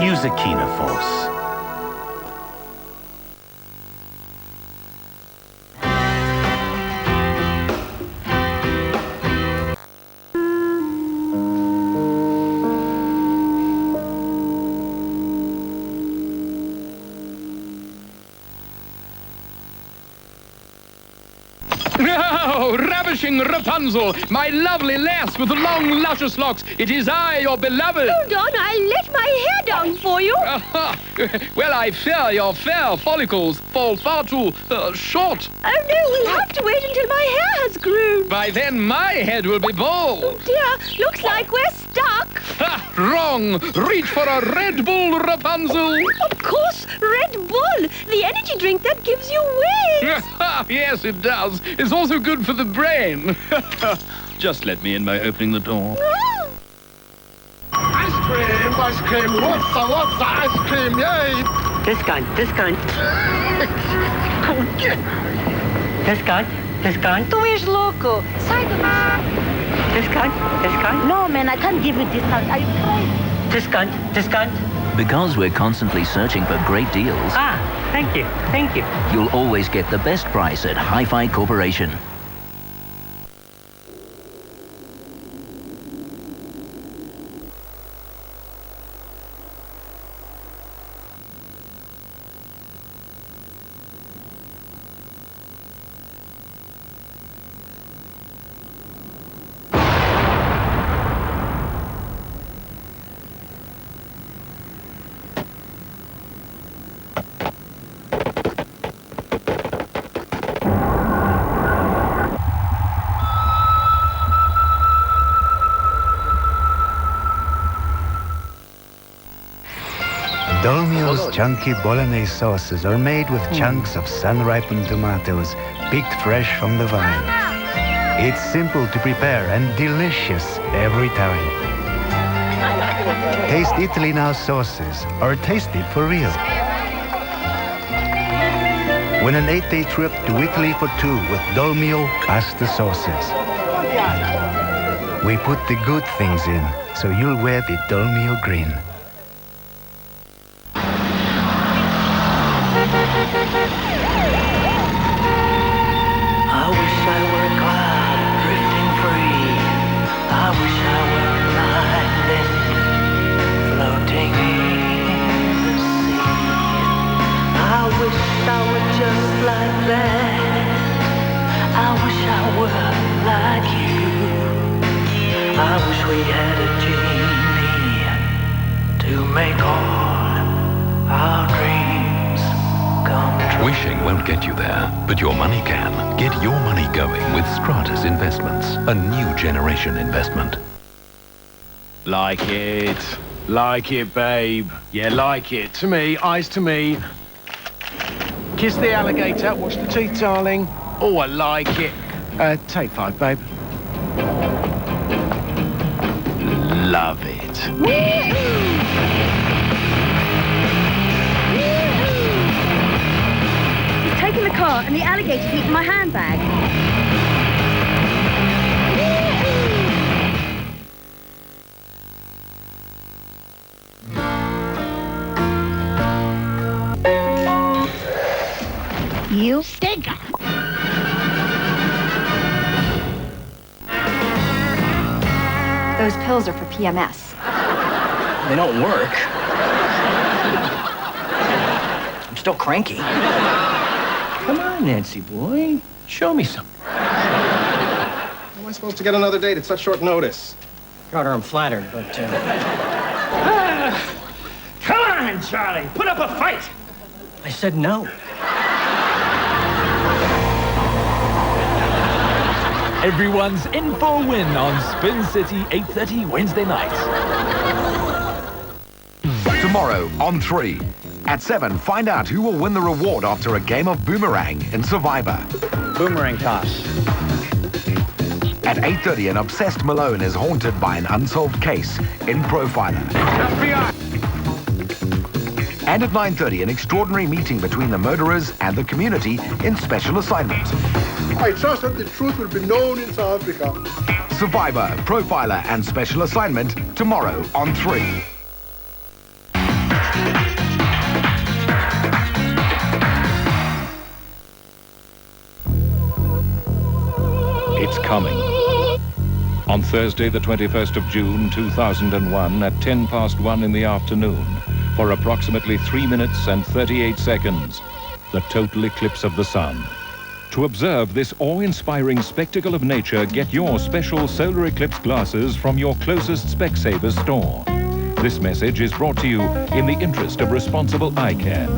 use a keener force.
Oh, ravishing Rapunzel, my lovely lass with the long, luscious locks. It is I, your beloved.
Hold on, I let my hair down for you.
Well, I fear your fair follicles fall far too short.
Oh, no, we'll have to wait until my hair has grown.
By then, my head will be bald.
Oh, dear, looks like we're stuck.
Ha! Wrong. Reach for a Red Bull, Rapunzel.
Of course, Red Bull, the energy drink that gives you wings.
Yes, it does. It's also good for the brain. Just let me in by opening the door.
Ice cream, what's the ice cream, yay!
Discount. Discount.
Tu és louco. Sai do
Discount.
No, man, I can't give you discount. Are you crazy?
Discount.
Because we're constantly searching for great deals,
Thank you.
you'll always get the best price at Hi-Fi Corporation.
Dolmio's chunky bolognese sauces are made with chunks of sun-ripened tomatoes picked fresh from the vine. It's simple to prepare and delicious every time. Taste Italy Now sauces or taste it for real. Win an 8-day trip to Italy for 2 with Dolmio pasta sauces. We put the good things in, so you'll wear the Dolmio grin.
I wish I were a cloud drifting free. I wish I were a island floating in the sea. I wish I were just like that. I wish I were like you. I wish we had a genie to make all our dreams come true.
Wishing won't get you there, but your money can. Get your money going with Stratus Investments, a new generation investment.
Like it, babe. Yeah, like it. To me, eyes to me. Kiss the alligator, watch the teeth, darling. Oh, I like it. Take 5, babe. Love it.
He's taken the car and the alligator's eaten my handbag. You stinker.
Those pills are for PMS.
They don't work. I'm still cranky. Come on, Nancy boy. Show me something.
How am I supposed to get another date at such short notice?
Carter, I'm flattered, but,
Come on, Charlie. Put up a fight.
I said no.
Everyone's in for a win on Spin City, 8:30 Wednesday night.
Tomorrow on 3. At 7, find out who will win the reward after a game of boomerang in Survivor.
Boomerang toss.
At 8:30, an obsessed Malone is haunted by an unsolved case in Profiler.
FBI!
And at 9:30, an extraordinary meeting between the murderers and the community in Special Assignment.
I trust that the truth will be known in South Africa.
Survivor, Profiler and Special Assignment tomorrow on 3.
It's coming. On Thursday, the 21st of June, 2001, at 1:10 in the afternoon, for approximately 3 minutes and 38 seconds, the total eclipse of the sun. To observe this awe-inspiring spectacle of nature, get your special solar eclipse glasses from your closest Specsavers store. This message is brought to you in the interest of responsible eye care.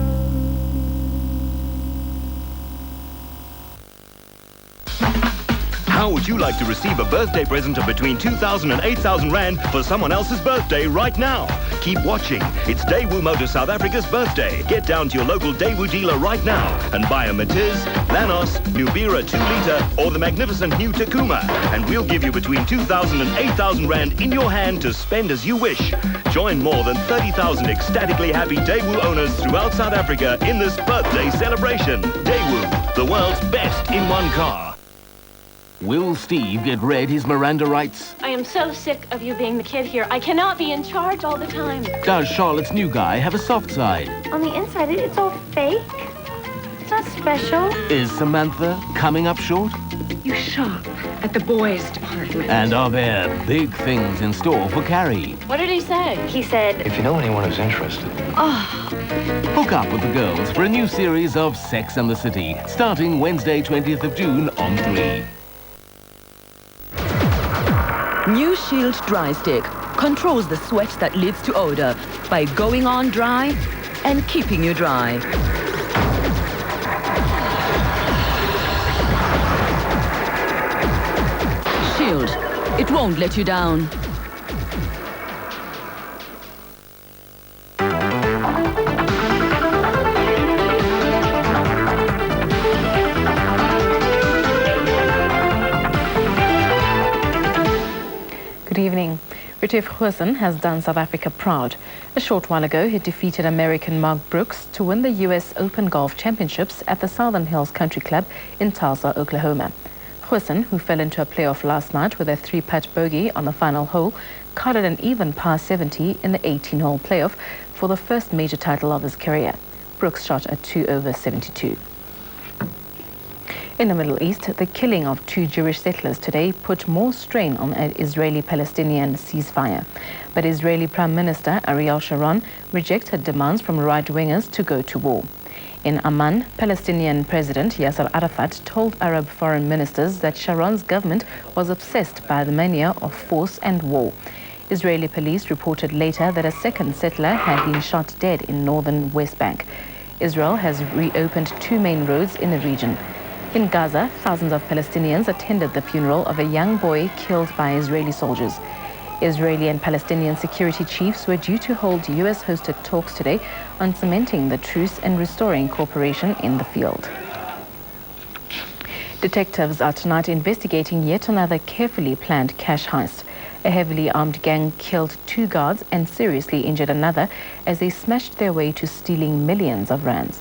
How would you like to receive a birthday present of between 2,000 and 8,000 Rand for someone else's birthday right now?
keep watching. It's Daewoo Motor South Africa's birthday. Get down to your local Daewoo dealer right now and buy a Matiz, Lanos, Nubira 2-litre or the magnificent new Takuma. And we'll give you between 2,000 and 8,000 Rand in your hand to spend as you wish. Join more than 30,000 ecstatically happy Daewoo owners throughout South Africa in this birthday celebration. Daewoo, the world's best in one car.
Will Steve get read his Miranda rights?
I am so sick of you being the kid here. I cannot be in charge all the time.
Does Charlotte's new guy have a soft side?
On the inside, it's all fake. It's not special.
Is Samantha coming up short?
You shop at the boys' department.
And are there big things in store for Carrie?
What did he say? He said,
If you know anyone who's interested.
oh,
Hook up with the girls for a new series of Sex and the City, starting Wednesday, 20th of June on 3.
New Shield Dry Stick controls the sweat that leads to odor by going on dry and keeping you dry. Shield, it won't let you down.
Good evening. Retief Goosen has done South Africa proud. A short while ago, he defeated American Mark Brooks to win the U.S. Open Golf Championships at the Southern Hills Country Club in Tulsa, Oklahoma. Goosen, who fell into a playoff last night with a 3-putt bogey on the final hole, carded an even par 70 in the 18-hole playoff for the first major title of his career. Brooks shot a 2 over 72. In the Middle East, the killing of 2 Jewish settlers today put more strain on an Israeli-Palestinian ceasefire. But Israeli Prime Minister Ariel Sharon rejected demands from right-wingers to go to war. In Amman, Palestinian President Yasser Arafat told Arab foreign ministers that Sharon's government was obsessed by the mania of force and war. Israeli police reported later that a second settler had been shot dead in northern West Bank. Israel has reopened 2 main roads in the region. In Gaza, thousands of Palestinians attended the funeral of a young boy killed by Israeli soldiers. Israeli and Palestinian security chiefs were due to hold U.S.-hosted talks today on cementing the truce and restoring cooperation in the field. Detectives are tonight investigating yet another carefully planned cash heist. A heavily armed gang killed 2 guards and seriously injured another as they smashed their way to stealing millions of rands.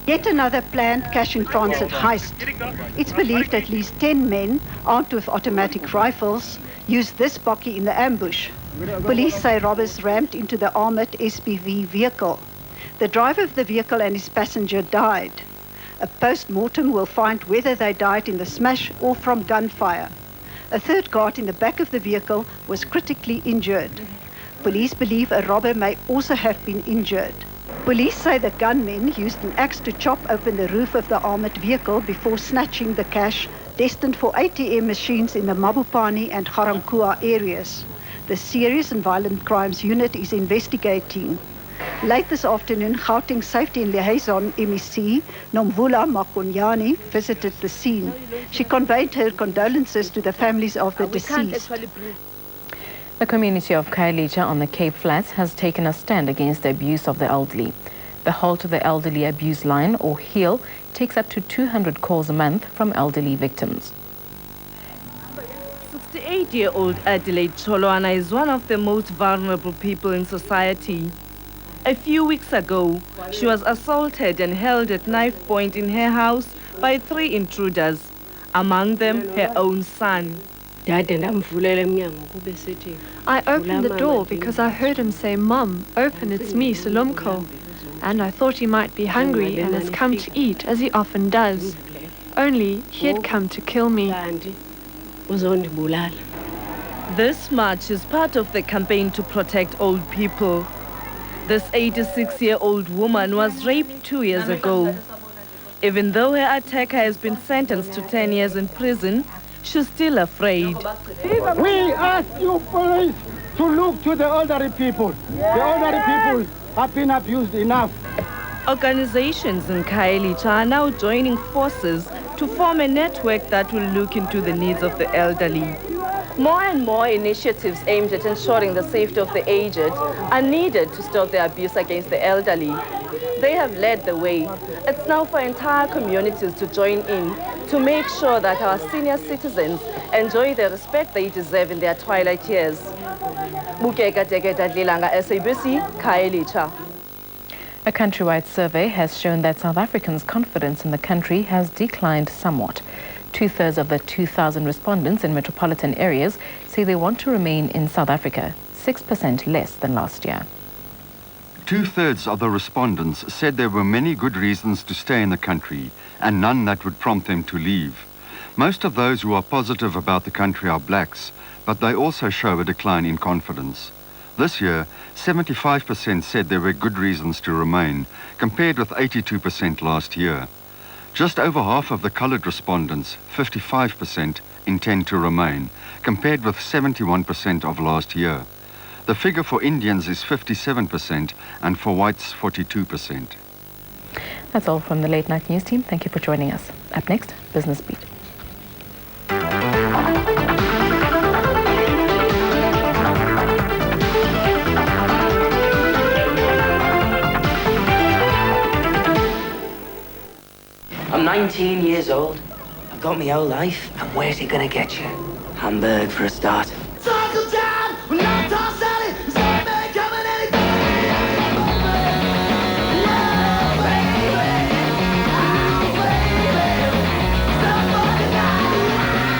Yet another planned cash-in-transit heist. It's believed at least 10 men, armed with automatic rifles, used this bokkie in the ambush. Police say robbers rammed into the armored SPV vehicle. The driver of the vehicle and his passenger died. A post-mortem will find whether they died in the smash or from gunfire. A third guard in the back of the vehicle was critically injured. Police believe a robber may also have been injured. Police say the gunmen used an axe to chop open the roof of the armored vehicle before snatching the cash destined for ATM machines in the Mabopane and Garankuwa areas. The Serious and Violent Crimes Unit is investigating. Late this afternoon, Gauteng Safety and Liaison MEC Nomvula Makonyane visited the scene. She conveyed her condolences to the families of the deceased.
The community of Khayelitsha on the Cape Flats has taken a stand against the abuse of the elderly. The Halt to the Elderly Abuse Line, or HEAL, takes up to 200 calls a month from elderly victims.
68-year-old Adelaide Cholwana is one of the most vulnerable people in society. A few weeks ago, she was assaulted and held at knife point in her house by 3 intruders, among them her own son.
I opened the door because I heard him say, "Mum, open, it's me, Salumko." And I thought he might be hungry and has come to eat, as he often does. Only he had come to kill me.
This march is part of the campaign to protect old people. This 86-year-old woman was raped 2 years ago. Even though her attacker has been sentenced to 10 years in prison, she's still afraid.
We ask you, police, to look to the elderly people. The elderly people have been abused enough.
Organizations in Khayelitsha are now joining forces to form a network that will look into the needs of the elderly. More and more initiatives aimed at ensuring the safety of the aged are needed to stop the abuse against the elderly. They have led the way. It's now for entire communities to join in to make sure that our senior citizens enjoy the respect they deserve in their twilight years. SABC, Kaelicha.
A countrywide survey has shown that South Africans' confidence in the country has declined somewhat. 2/3 of the 2,000 respondents in metropolitan areas say they want to remain in South Africa, 6% less than last year.
2/3 of the respondents said there were many good reasons to stay in the country and none that would prompt them to leave. Most of those who are positive about the country are blacks, but they also show a decline in confidence. This year, 75% said there were good reasons to remain, compared with 82% last year. Just over half of the coloured respondents, 55%, intend to remain, compared with 71% of last year. The figure for Indians is 57% and for whites 42%.
That's all from the Late Night News team. Thank you for joining us. Up next, Business Beat.
I'm 19 years old. I've got my whole life. And where's it gonna get you? Hamburg for a start.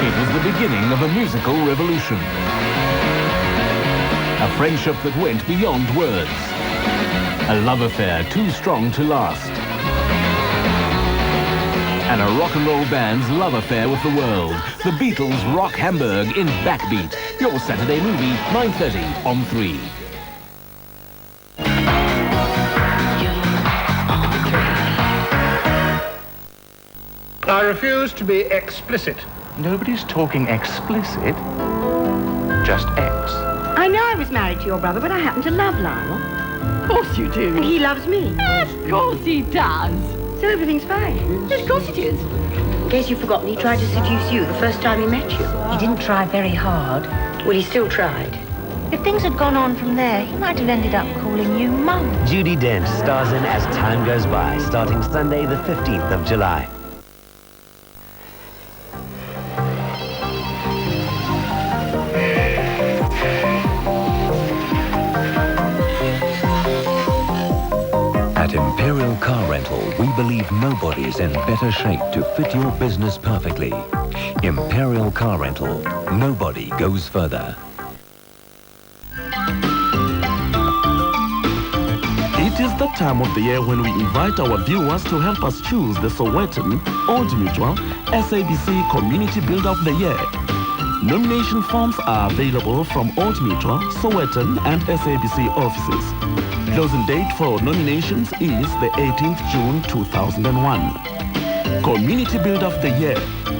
It was the beginning of a musical revolution. A friendship that went beyond words. A love affair too strong to last. And a rock and roll band's love affair with the world. The Beatles rock Hamburg in Backbeat. Your Saturday movie, 9:30 on 3.
I refuse to be explicit.
Nobody's talking explicit. Just X.
I know I was married to your brother, but I happen to love Lionel.
Of course you do.
And he loves me.
Of course he does.
So everything's fine.
Of course it is.
In case you've forgotten, he tried to seduce you the first time he met you. He didn't try very hard. Well, he still tried. If things had gone on from there, he might have ended up calling you Mum.
Judi Dench stars in As Time Goes By, starting Sunday the 15th of July.
At Imperial Car Rental, we believe nobody's in better shape to fit your business perfectly. Imperial Car Rental, nobody goes further.
It is the time of the year when we invite our viewers to help us choose the Sowetan, Old Mutual, SABC Community Builder of the Year. Nomination forms are available from Old Mutual, Sowetan and SABC offices. Closing date for nominations is the 18th June 2001. Community Builder of the Year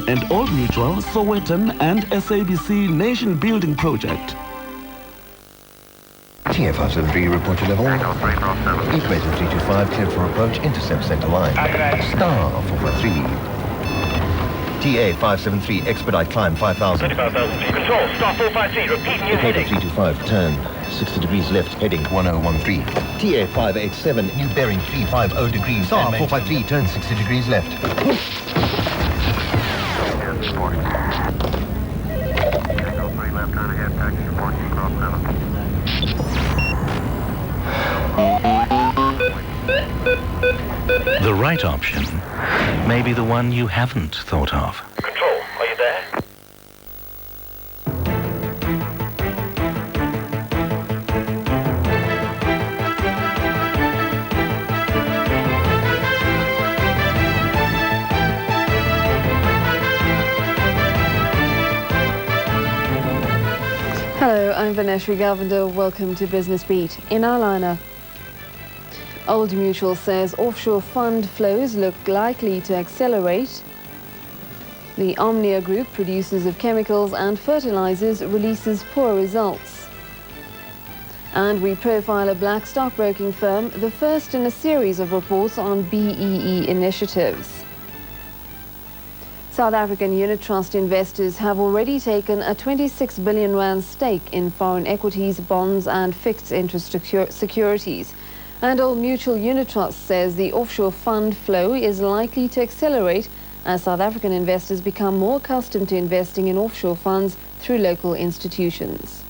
and Old Mutual, Sowetan and SABC Nation Building Project.
TF573, report your level. Equator 325, cleared for approach, intercept center line. Star 453. TA573, expedite climb 5,000.
25,000 feet. Control, star 453, repeat new
Equator
heading.
325, turn 60 degrees left, heading 1013. TA587, new bearing 350 degrees. Star 453, turn 60 degrees left.
The right option may be the one you haven't thought of.
Control, are you there?
Hello, I'm Vaneshri Galvinder. Welcome to Business Beat. In our lineup, Old Mutual says offshore fund flows look likely to accelerate. The Omnia Group, producers of chemicals and fertilizers, releases poor results. And we profile a black stockbroking firm, the first in a series of reports on BEE initiatives.
South African unit trust investors have already taken a 26 billion rand stake in foreign equities, bonds and fixed interest securities. And Old Mutual Unit Trust says the offshore fund flow is likely to accelerate as South African investors become more accustomed to investing in offshore funds through local institutions.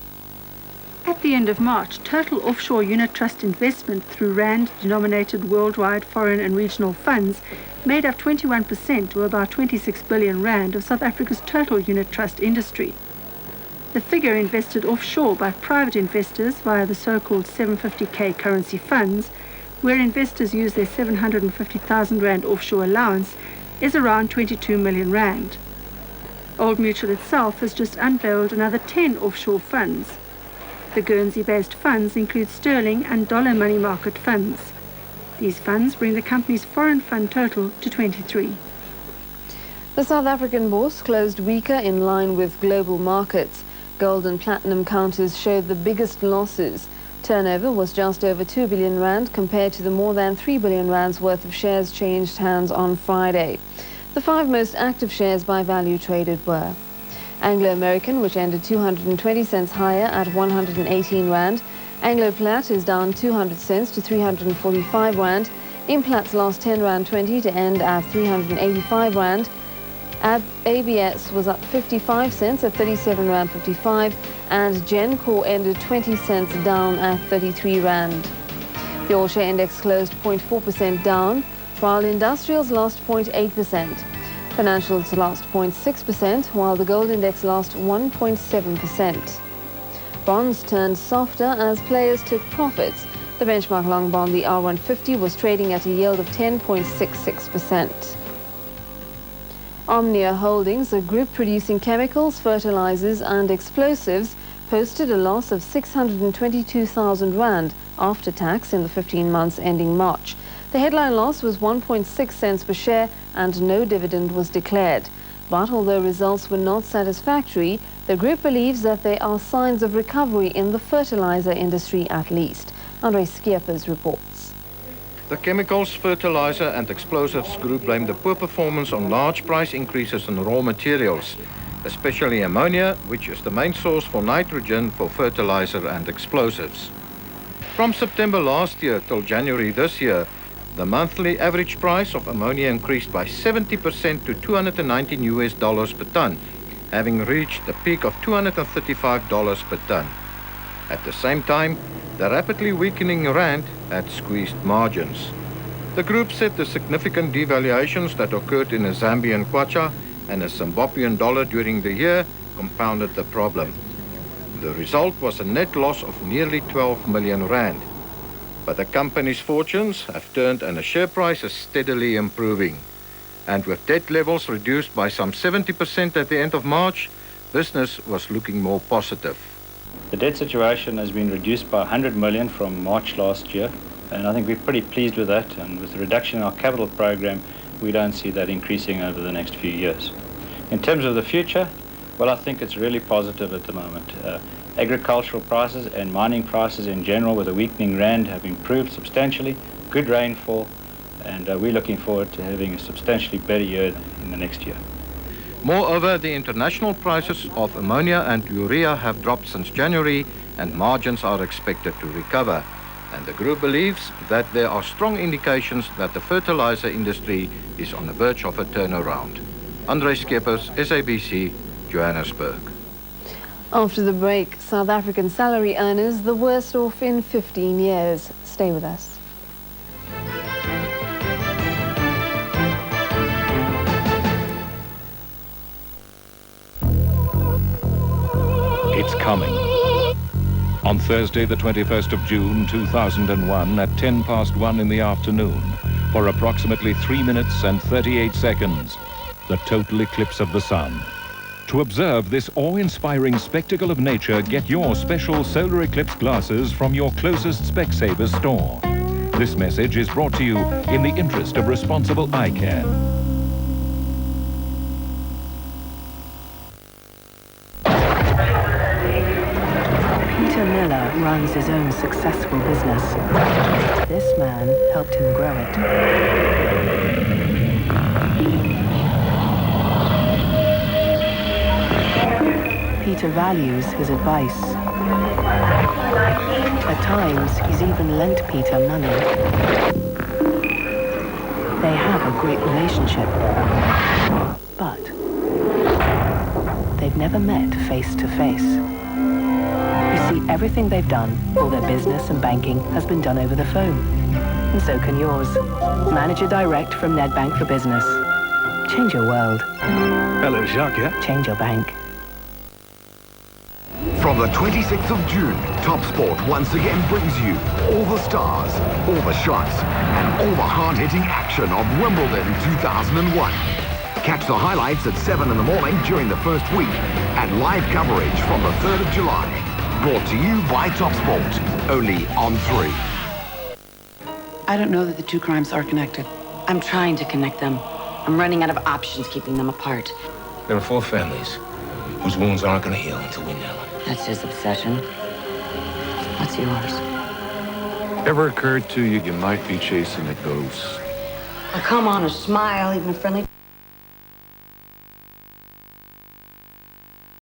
At the end of March, total offshore unit trust investment through rand-denominated worldwide foreign and regional funds made up 21%, or about 26 billion rand, of South Africa's total unit trust industry. The figure invested offshore by private investors via the so-called 750k currency funds, where investors use their 750,000 rand offshore allowance, is around 22 million rand. Old Mutual itself has just unveiled another 10 offshore funds. The Guernsey-based funds include sterling and dollar money market funds. These funds bring the company's foreign fund total to 23.
The South African bourse closed weaker in line with global markets. Gold and platinum counters showed the biggest losses. Turnover was just over 2 billion rand compared to the more than 3 billion rands worth of shares changed hands on Friday. The 5 most active shares by value traded were Anglo-American, which ended 220 cents higher at 118 rand. Anglo-Plat is down 200 cents to 345 rand. Implat's lost 10 rand 20 to end at 385 rand. ABS was up 55 cents at 37 rand 55, and Gencor ended 20 cents down at 33 rand. The all-share index closed 0.4% down, while industrials lost 0.8%. Financials lost 0.6%, while the gold index lost 1.7%. Bonds turned softer as players took profits. The benchmark long bond, the R150, was trading at a yield of 10.66%. Omnia Holdings, a group producing chemicals, fertilizers and explosives, posted a loss of 622,000 rand after tax in the 15 months ending March. The headline loss was 1.6 cents per share and no dividend was declared. But although results were not satisfactory, the group believes that there are signs of recovery in the fertilizer industry at least. Andre Skeepers reports.
The Chemicals, Fertilizer and Explosives Group blamed the poor performance on large price increases in raw materials, especially ammonia, which is the main source for nitrogen for fertilizer and explosives. From September last year till January this year, the monthly average price of ammonia increased by 70% to $219 per ton, having reached a peak of $235 per ton. At the same time, the rapidly weakening rand had squeezed margins. The group said the significant devaluations that occurred in the Zambian kwacha and the Zimbabwean dollar during the year compounded the problem. The result was a net loss of nearly 12 million rand. But the company's fortunes have turned and the share price is steadily improving. And with debt levels reduced by some 70% at the end of March, business was looking more positive.
The debt situation has been reduced by 100 million from March last year, and I think we're pretty pleased with that. And with the reduction in our capital program, we don't see that increasing over the next few years. In terms of the future, well, I think it's really positive at the moment. Agricultural prices and mining prices in general with a weakening rand have improved substantially, good rainfall, and we're looking forward to having a substantially better year in the next year.
Moreover, the international prices of ammonia and urea have dropped since January and margins are expected to recover. And the group believes that there are strong indications that the fertilizer industry is on the verge of a turnaround. Andre Skeepers, SABC, Johannesburg.
After the break, South African salary earners the worst off in 15 years. Stay with us.
It's coming. On Thursday, the 21st of June, 2001, at 1:10 in the afternoon, for approximately 3 minutes and 38 seconds, the total eclipse of the sun. To observe this awe-inspiring spectacle of nature, get your special solar eclipse glasses from your closest Specsavers store. This message is brought to you in the interest of responsible eye care.
Peter Miller runs his own successful business. This man helped him grow it. Peter values his advice. At times, he's even lent Peter money. They have a great relationship, but they've never met face to face. You see, everything they've done, all their business and banking, has been done over the phone. And so can yours. Manager Direct from Nedbank for Business. Change your world.
Hello, Jacques, yeah?
Change your bank.
From the 26th of June, Top Sport once again brings you all the stars, all the shots, and all the hard-hitting action of Wimbledon 2001. Catch the highlights at 7 in the morning during the first week, and live coverage from the 3rd of July. Brought to you by Top Sport, only on 3.
I don't know that the two crimes are connected.
I'm trying to connect them. I'm running out of options keeping them apart.
There are 4 families whose wounds aren't going to heal until we know it.
That's his obsession. What's yours?
Ever occurred to you you might be chasing a ghost?
Oh, come on, a smile, even a friendly